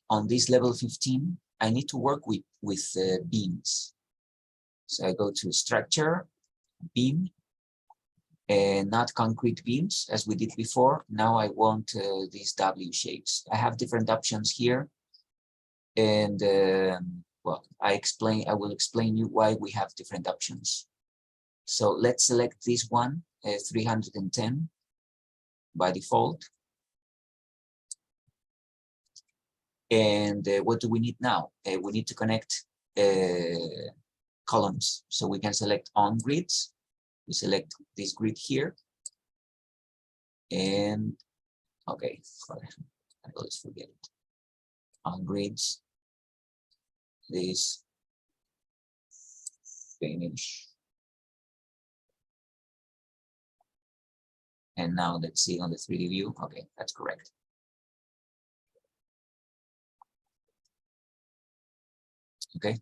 on this level 15. I need to work with beams. So I go to structure, beam, and not concrete beams as we did before. Now I want these W shapes. I have different options here. And well, I will explain you why we have different options. So let's select this one, 310 by default. And what do we need now? We need to connect columns. So we can select on grids. We select this grid here. And okay, I always forget it. On grids, this finish. And now let's see on the 3D view. Okay, that's correct. Okay,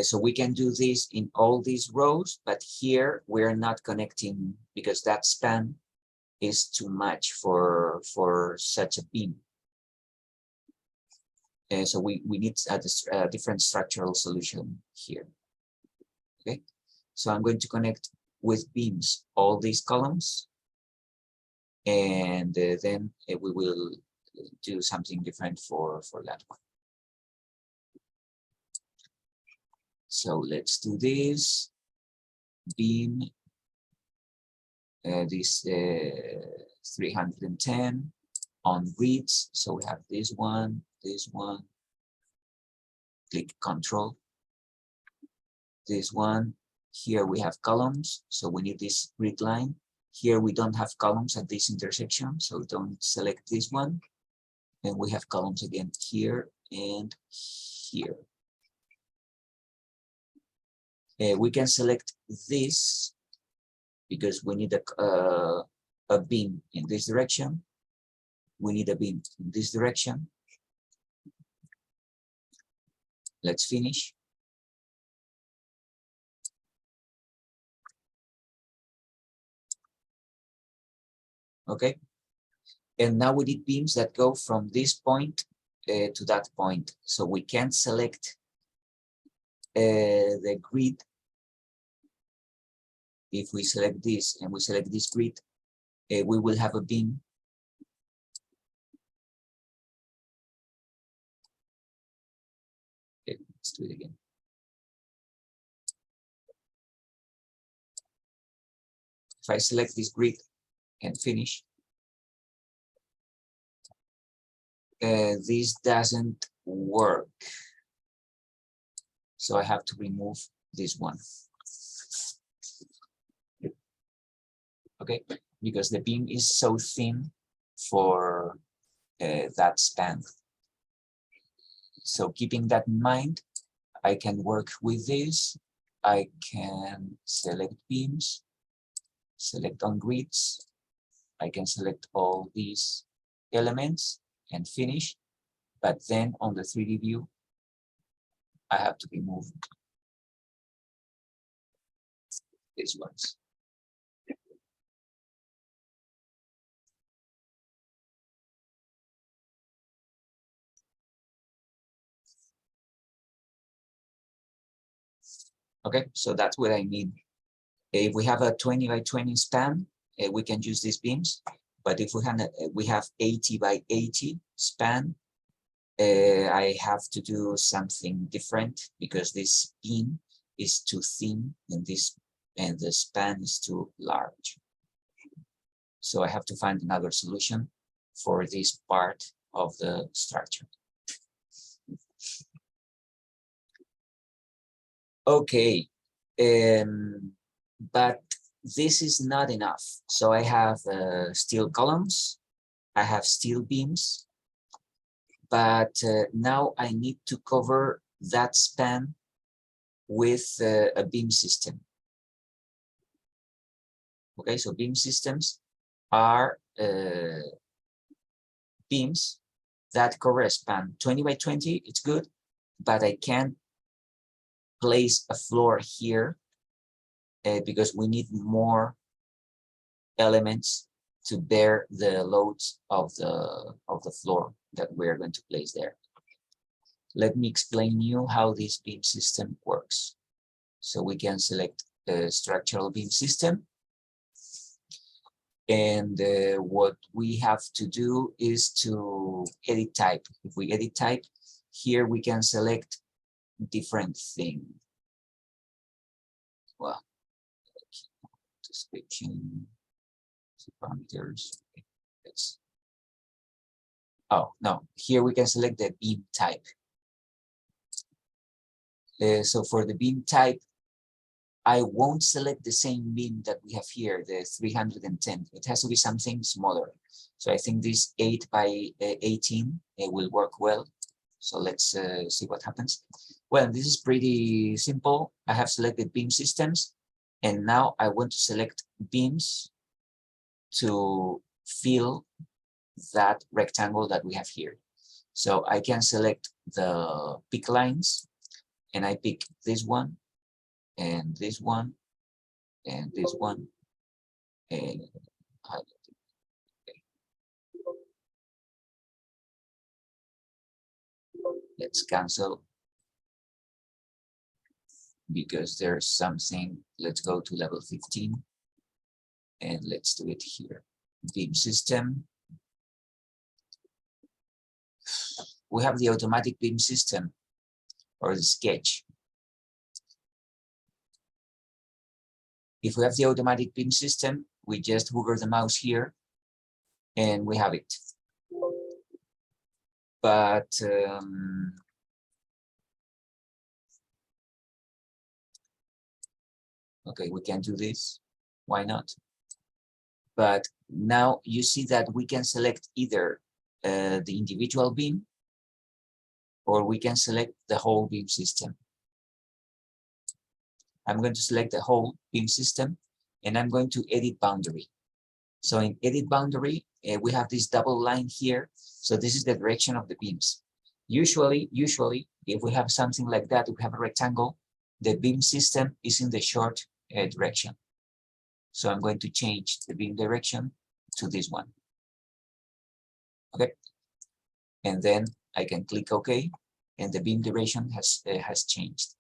So we can do this in all these rows, but here we're not connecting because that span is too much for such a beam. So we need a different structural solution here. Okay, so I'm going to connect with beams all these columns, and then we will do something different for that one. So let's do this beam, this 310 on grids. So we have this one, click Control. This one, here we have columns, so we need this grid line. Here we don't have columns at this intersection, so don't select this one. And we have columns again here and here. We can select this because we need a beam in this direction. We need a beam in this direction. Let's finish. Okay. And now we need beams that go from this point to that point. So we can select the grid. If we select this and we select this grid, we will have a beam. Okay, let's do it again. If I select this grid and finish, this doesn't work. So I have to remove this one. Okay, because the beam is so thin for that span. So keeping that in mind, I can work with this. I can select beams, select on grids. I can select all these elements and finish. But then on the 3D view, I have to remove these ones. Okay, so that's what I mean. If we have a 20 by 20 span, we can use these beams. But if we have 80 by 80 span, I have to do something different because this beam is too thin and the span is too large. So I have to find another solution for this part of the structure. Okay, but this is not enough. So I have steel columns, I have steel beams, but now I need to cover that span with a beam system. Okay, so beam systems are beams that cover a span 20 by 20, it's good, but I can't place a floor here because we need more elements to bear the loads of the floor that we're going to place there. Let me explain you how this beam system works. So we can select a structural beam system. And what we have to do is to edit type. If we edit type, here we can select different thing. Well, description, parameters. It's, oh, no, here we can select the beam type. So for the beam type, I won't select the same beam that we have here, the 310. It has to be something smaller. So I think this 8 by 18 will work well. So let's see what happens. Well, this is pretty simple. I have selected beam systems, and now I want to select beams to fill that rectangle that we have here. So I can select the peak lines. and I pick this one, and this one, and this one, and let's cancel because there's something. Let's go to level 15 and let's do it here. Beam system. We have the automatic beam system or the sketch. If we have the automatic beam system, we just hover the mouse here and we have it. But okay, we can do this. Why not? But now you see that we can select either the individual beam or we can select the whole beam system. I'm going to select the whole beam system and I'm going to edit boundary. So in edit boundary, we have this double line here. So this is the direction of the beams. Usually, if we have something like that, we have a rectangle, the beam system is in the short direction. So I'm going to change the beam direction to this one. Okay. And then I can click OK, and the beam direction has changed.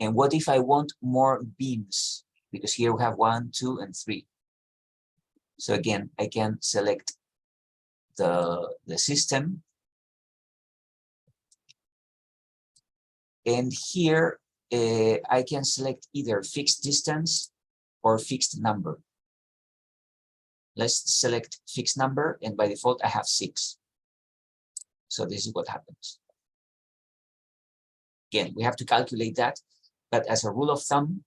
And what if I want more beams? Because here we have 1, 2, and 3. So again, I can select the system. And here I can select either fixed distance or fixed number. Let's select fixed number, and by default I have 6. So this is what happens. Again, we have to calculate that, but as a rule of thumb,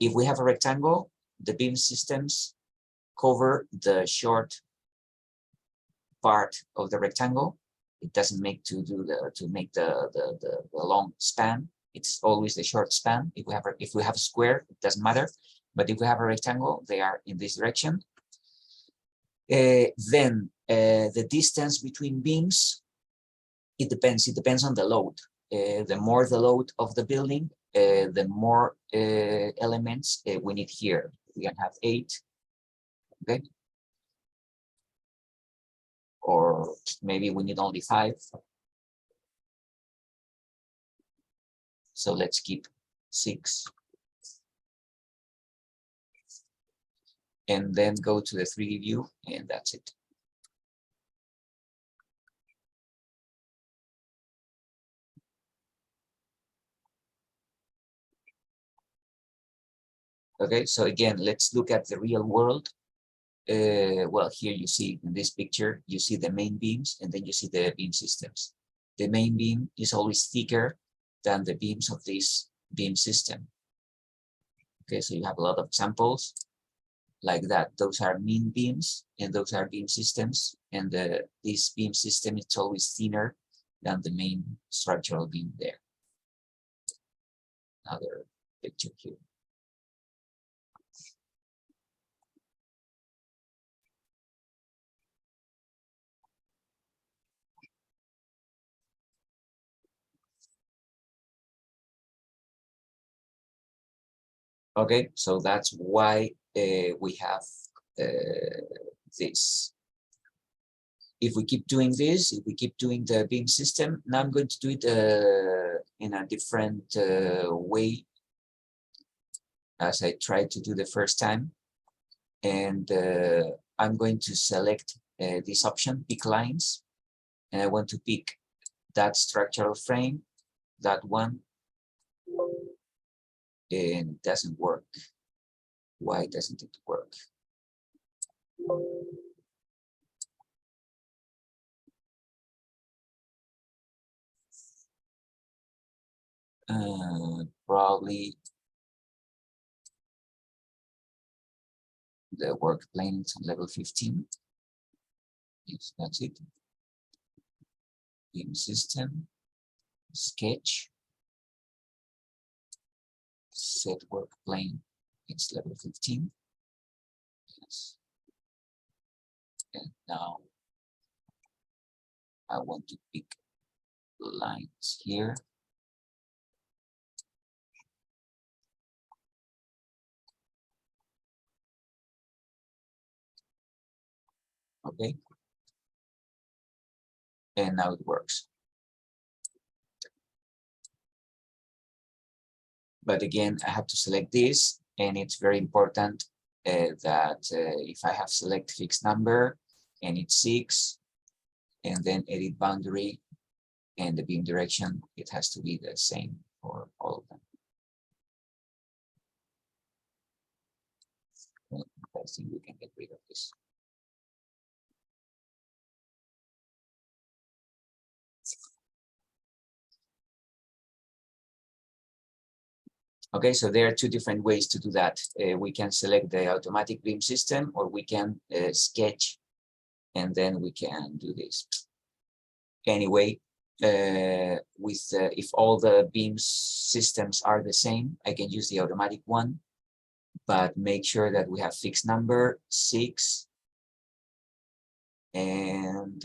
if we have a rectangle, the beam systems cover the short part of the rectangle. It doesn't make make the long span. It's always the short span. If we have a square, it doesn't matter. But if we have a rectangle, they are in this direction. Then the distance between beams, it depends. It depends on the load. The more the load of the building, the more elements we need here. We can have 8. Okay. Or maybe we need only 5. So let's keep 6. And then go to the 3D view, and that's it. Okay, so again, let's look at the real world. Well, here you see in this picture, you see the main beams, and then you see the beam systems. The main beam is always thicker than the beams of this beam system. Okay, so you have a lot of examples like that. Those are mean beams, and those are beam systems. And this beam system is always thinner than the main structural beam there. Another picture here. Okay, so that's why we have this. If we keep doing this, if we keep doing the beam system, now I'm going to do it in a different way as I tried to do the first time. And I'm going to select this option, pick lines, and I want to pick that structural frame, that one, and it doesn't work. Why doesn't it work? Probably the work plane is on level 15. Yes, that's it. Beam system, sketch, set work plane, it's level 15. Yes. And now I want to pick lines here. Okay, and now it works. But again, I have to select this, and it's very important that if I have select fixed number and it's 6, and then edit boundary and the beam direction, it has to be the same for all of them. I think we can get rid of this. Okay, so there are two different ways to do that. We can select the automatic beam system, or we can sketch, and then we can do this. Anyway, if all the beam systems are the same, I can use the automatic one, but make sure that we have fixed number 6. And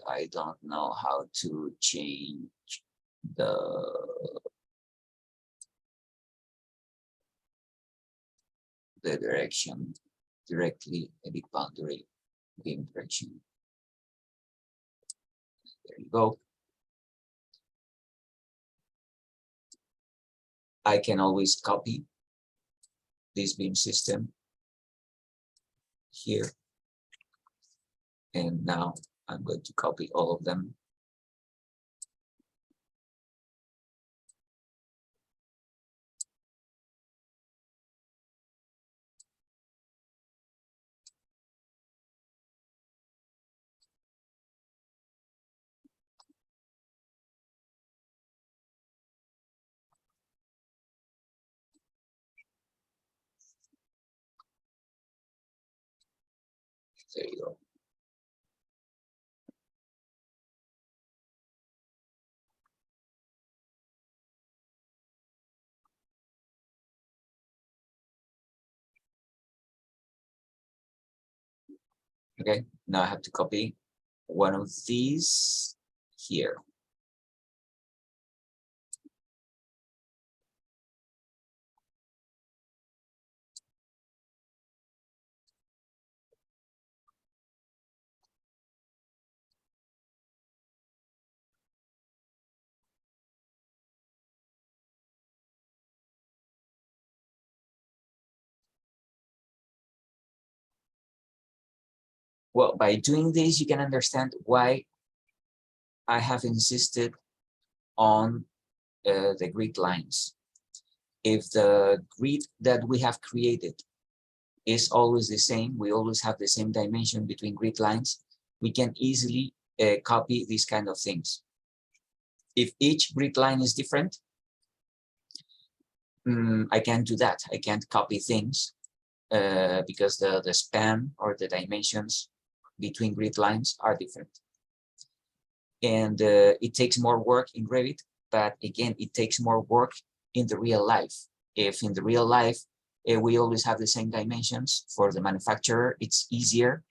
I don't know how to change the direction directly, edit boundary, beam direction. There you go. I can always copy this beam system here. And now I'm going to copy all of them. There you go. Okay, now I have to copy one of these here. Well, by doing this, you can understand why I have insisted on the grid lines. If the grid that we have created is always the same, we always have the same dimension between grid lines, we can easily copy these kind of things. If each grid line is different, I can't do that. I can't copy things because the span or the dimensions between grid lines are different. And it takes more work in Revit, but again, it takes more work in the real life. If in the real life, we always have the same dimensions for the manufacturer, it's easier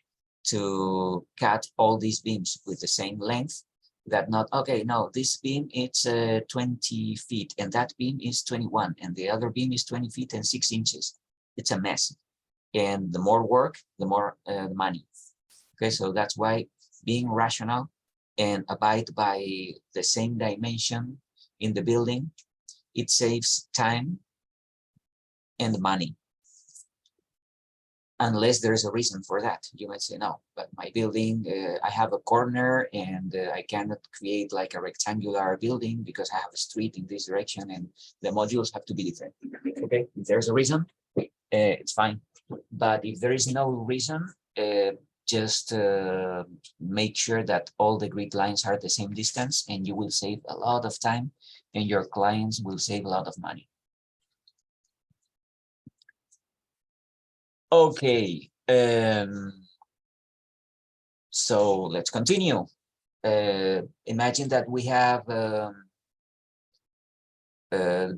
to cut all these beams with the same length. That not, okay, no, this beam it's 20 feet and that beam is 21 and the other beam is 20 feet and 6 inches. It's a mess. And the more work, the more money. Okay, so that's why being rational and abide by the same dimension in the building, it saves time and money. Unless there is a reason for that. You might say, no, but my building, I have a corner and I cannot create like a rectangular building because I have a street in this direction and the modules have to be different. Okay, if there's a reason, it's fine. But if there is no reason, just make sure that all the grid lines are the same distance and you will save a lot of time and your clients will save a lot of money. Okay, so let's continue. Imagine that we have the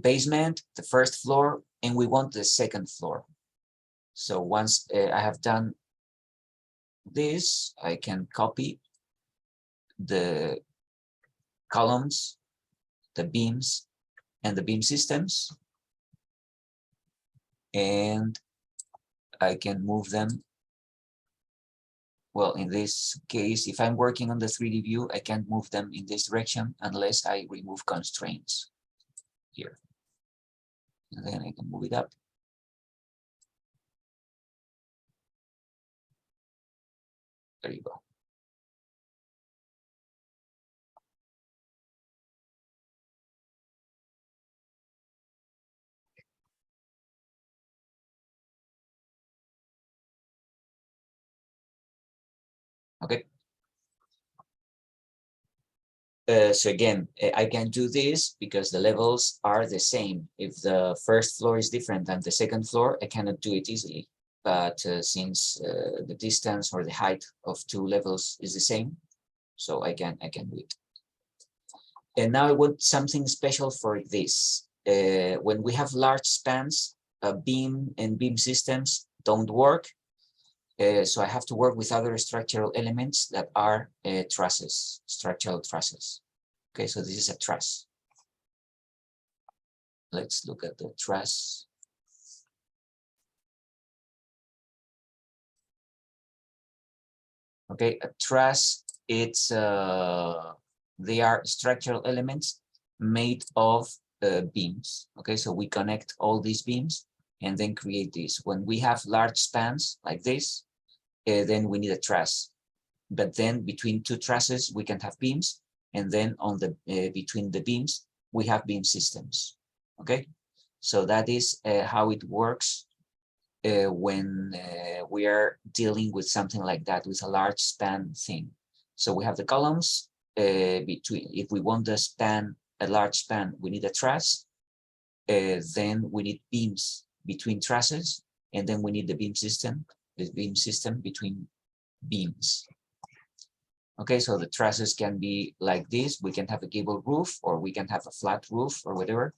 basement, the first floor, and we want the second floor. So once I have done this, I can copy the columns, the beams, and the beam systems, and I can move them well, in this case, if I'm working on the 3D view, I can't move them in this direction unless I remove constraints here. And then I can move it up. There you go. Okay. So again, I can do this because the levels are the same. If the first floor is different than the second floor, I cannot do it easily. But since the distance or the height of two levels is the same, so I can do it. And now I want something special for this. When we have large spans, beam and beam systems don't work. So I have to work with other structural elements that are trusses, structural trusses. Okay, so this is a truss. Let's look at the truss. Okay, a truss, it's they are structural elements made of beams. Okay, so we connect all these beams and then create this. When we have large spans like this, then we need a truss. But then between two trusses, we can have beams, and then on the between the beams, we have beam systems. Okay, so that is how it works when we are dealing with something like that, with a large span thing. So we have the columns between. If we want the span, a large span, we need a truss. Then we need beams between trusses, and then we need the beam system between beams. Okay, so the trusses can be like this. We can have a gable roof, or we can have a flat roof, or whatever.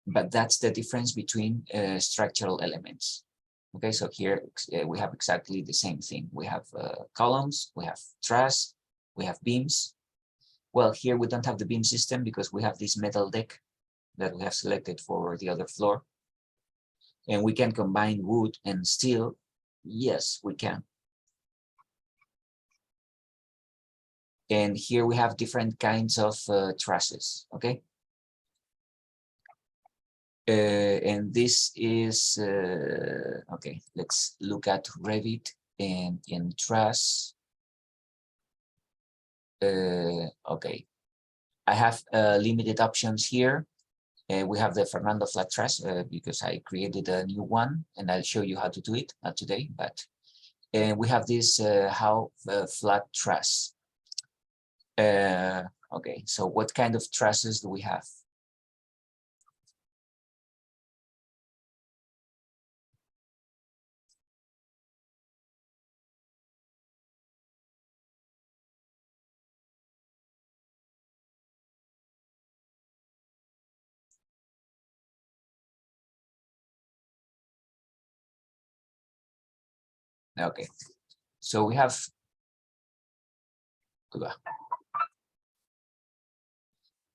But that's the difference between structural elements. Okay, so here we have exactly the same thing. We have columns, we have truss, we have beams. Well, here we don't have the beam system because we have this metal deck that we have selected for the other floor. And we can combine wood and steel. Yes, we can. And here we have different kinds of trusses, okay? And this is, okay, let's look at Revit and in truss. Okay, I have limited options here. We have the Fernando flat truss because I created a new one and I'll show you how to do it, not today, but we have this flat truss. Okay, so what kind of trusses do we have? Okay, so we have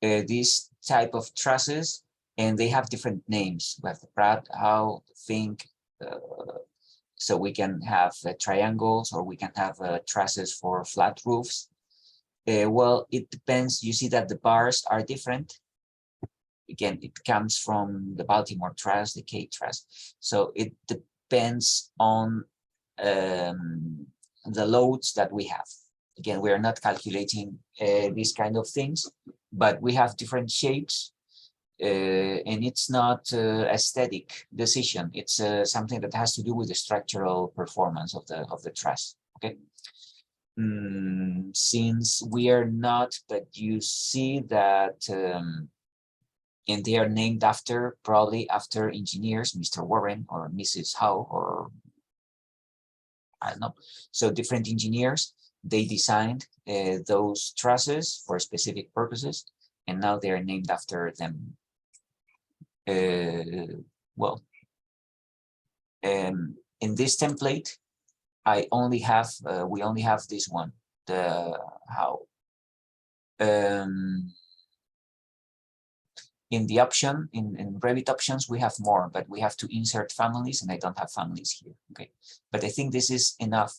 these type of trusses, and they have different names. We have the Pratt, Howe, Fink. So we can have triangles, or we can have trusses for flat roofs. Well, it depends. You see that the bars are different. Again, it comes from the Baltimore truss, the K truss. So it depends on the loads that we have. Again, we are not calculating these kind of things, but we have different shapes, and it's not aesthetic decision. It's something that has to do with the structural performance of the truss. Okay. Since we are not, but you see that, and they are named after, probably after engineers, Mr. Warren or Mrs. Howe, or I don't know. So different engineers, they designed those trusses for specific purposes, and now they are named after them. Well, in this template, I only have we only have this one, the how. In the option, in Revit options, we have more, but we have to insert families, and I don't have families here. Okay, but I think this is enough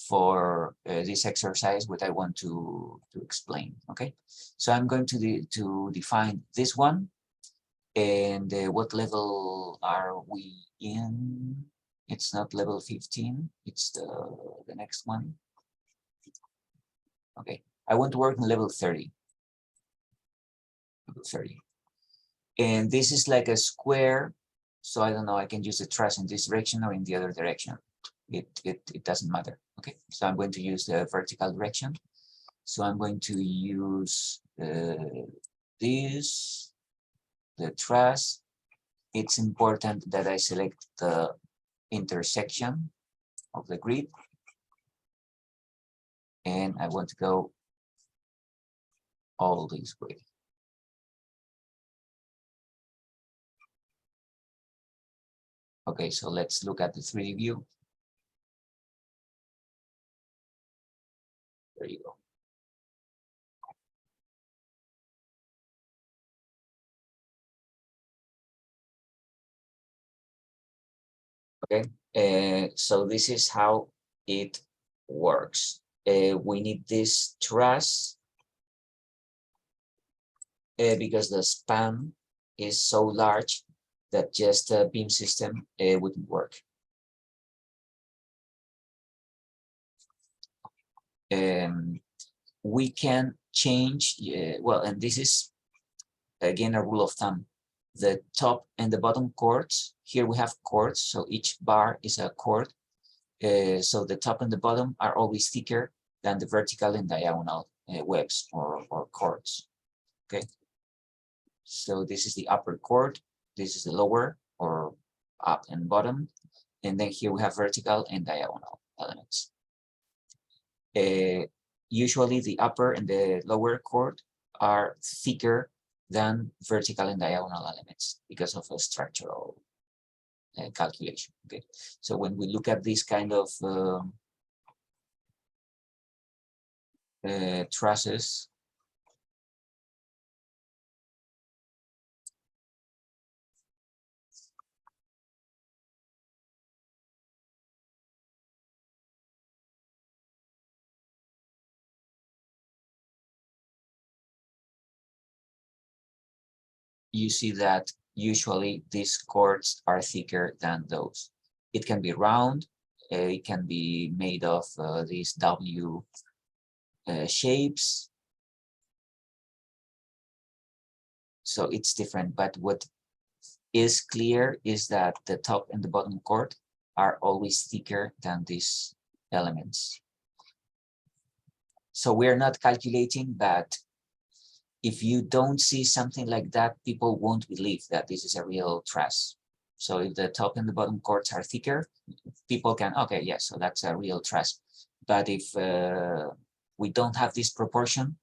for this exercise what I want to explain. Okay, so I'm going to define this one, and what level are we in? It's not level 15, it's the next one. Okay, I want to work on level 30. Level 30. And this is like a square, so I don't know, I can use the truss in this direction or in the other direction. It doesn't matter. Okay, so I'm going to use the vertical direction. So I'm going to use this, the truss. It's important that I select the intersection of the grid. And I want to go all this way. Okay, so let's look at the 3D view. There you go. Okay, so this is how it works. We need this truss because the span is so large that just a beam system wouldn't work. We can change, well, and this is again a rule of thumb. The top and the bottom chords, here we have chords, so each bar is a chord. So the top and the bottom are always thicker than the vertical and diagonal webs or chords. Okay, so this is the upper chord, this is the lower or up and bottom, and then here we have vertical and diagonal elements. Usually the upper and the lower chord are thicker than vertical and diagonal elements because of a structural calculation. Okay, so when we look at this kind of trusses, you see that usually these chords are thicker than those. It can be round, it can be made of these W shapes. So it's different, but what is clear is that the top and the bottom chord are always thicker than these elements. So we're not calculating, but if you don't see something like that, people won't believe that this is a real truss. So if the top and the bottom chords are thicker, people can, okay, yes, so that's a real truss. But if we don't have this proportion,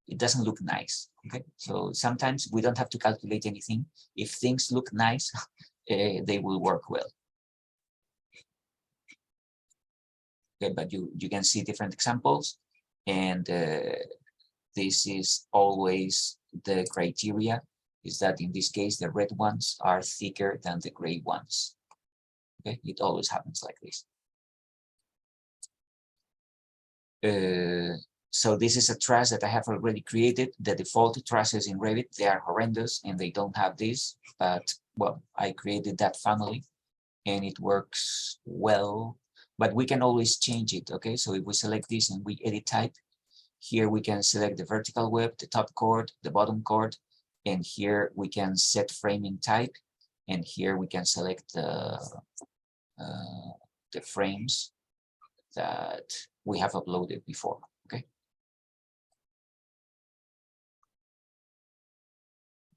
it doesn't look nice. Okay, so sometimes we don't have to calculate anything. If things look nice, they will work well. Okay, but you can see different examples, and this is always the criteria, is that in this case the red ones are thicker than the gray ones. Okay, it always happens like this. So this is a truss that I have already created. The default trusses in Revit, they are horrendous and they don't have this, but well, I created that family and it works well, but we can always change it. Okay, so if we select this and we edit type, here we can select the vertical web, the top chord, the bottom chord, and here we can set framing type, and here we can select the frames that we have uploaded before. Okay,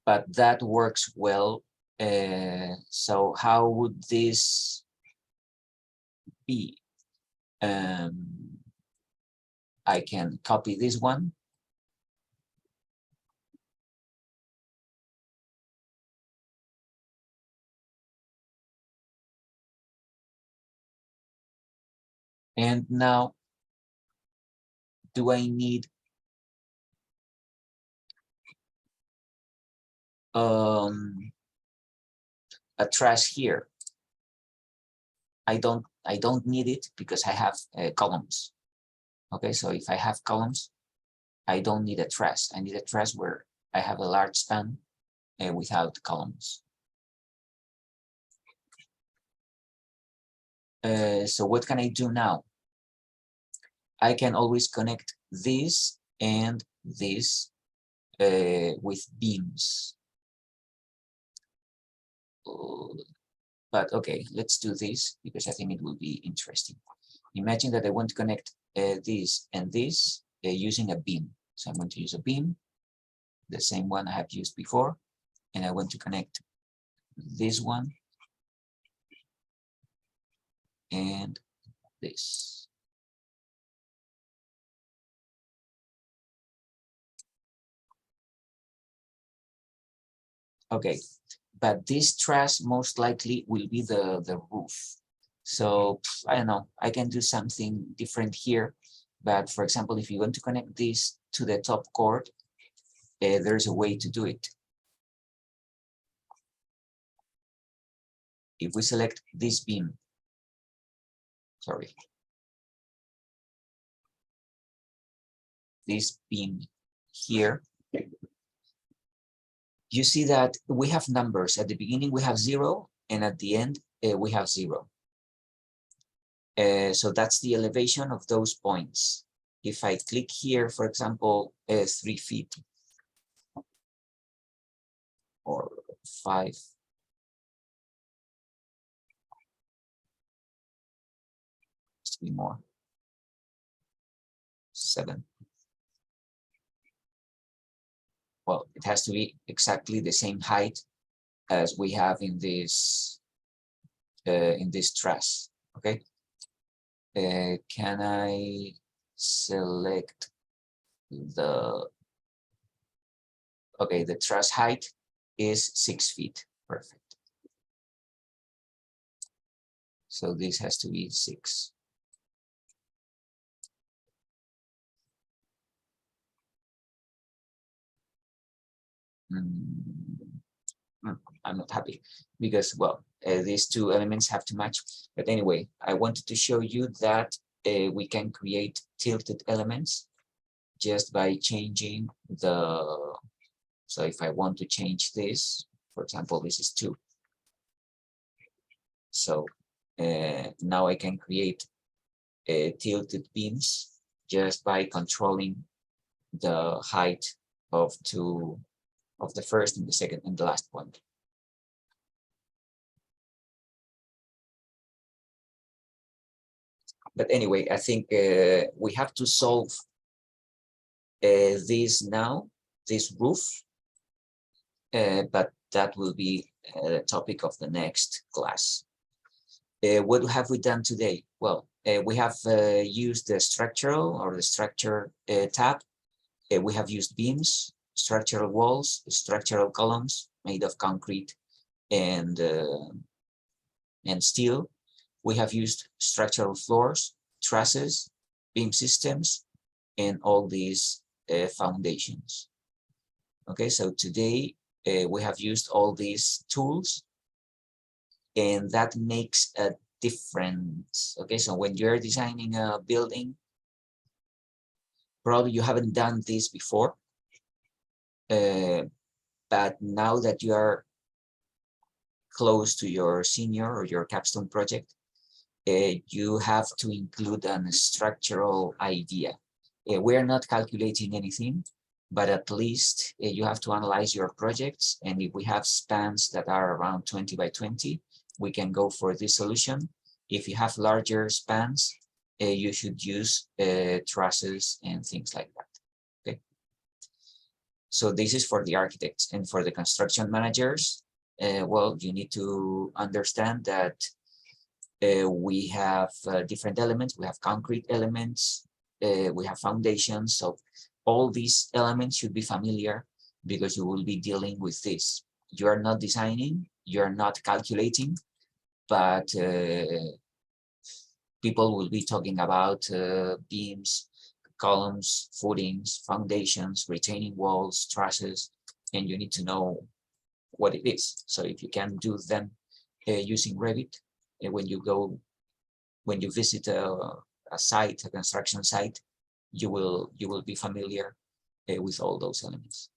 but that works well. So how would this be? I can copy this one. And now, do I need a truss here? I don't need it because I have columns. Okay, so if I have columns, I don't need a truss. I need a truss where I have a large span without columns. So what can I do now? I can always connect this and this with beams. But okay, let's do this because I think it will be interesting. Imagine that I want to connect this and this using a beam. So I'm going to use a beam, the same one I have used before, and I want to connect this one and this. Okay, but this truss most likely will be the roof. So I don't know, I can do something different here. But for example, if you want to connect this to the top cord, there's a way to do it. If we select this beam, sorry, this beam here, you see that we have numbers. At the beginning, we have 0, and at the end, we have 0. So that's the elevation of those points. If I click here, for example, 3 feet or 5, must be more, 7. Well, it has to be exactly the same height as we have in this truss. Okay. Can I select the? Okay, the truss height is 6 feet. Perfect. So this has to be 6. I'm not happy because, well, these two elements have to match. But anyway, I wanted to show you that we can create tilted elements just by changing the. So if I want to change this, for example, this is 2. So now I can create tilted beams just by controlling the height of the first and the second and the last point. But anyway, I think we have to solve this now, this roof, but that will be the topic of the next class. What have we done today? Well, we have used the structural or the structure tab. We have used beams, structural walls, structural columns made of concrete and steel. We have used structural floors, trusses, beam systems, and all these foundations. Okay, so today we have used all these tools, and that makes a difference. Okay, so when you're designing a building, probably you haven't done this before, but now that you are close to your senior or your capstone project, you have to include a structural idea. We're not calculating anything, but at least you have to analyze your projects. And if we have spans that are around 20 by 20, we can go for this solution. If you have larger spans, you should use trusses and things like that. Okay. So this is for the architects, and for the construction managers. Well, you need to understand that we have different elements. We have concrete elements, we have foundations. So all these elements should be familiar because you will be dealing with this. You are not designing, you are not calculating, but people will be talking about beams, columns, footings, foundations, retaining walls, trusses, and you need to know what it is. So if you can do them using Revit, when you go when you visit a site, a construction site, you will be familiar with all those elements.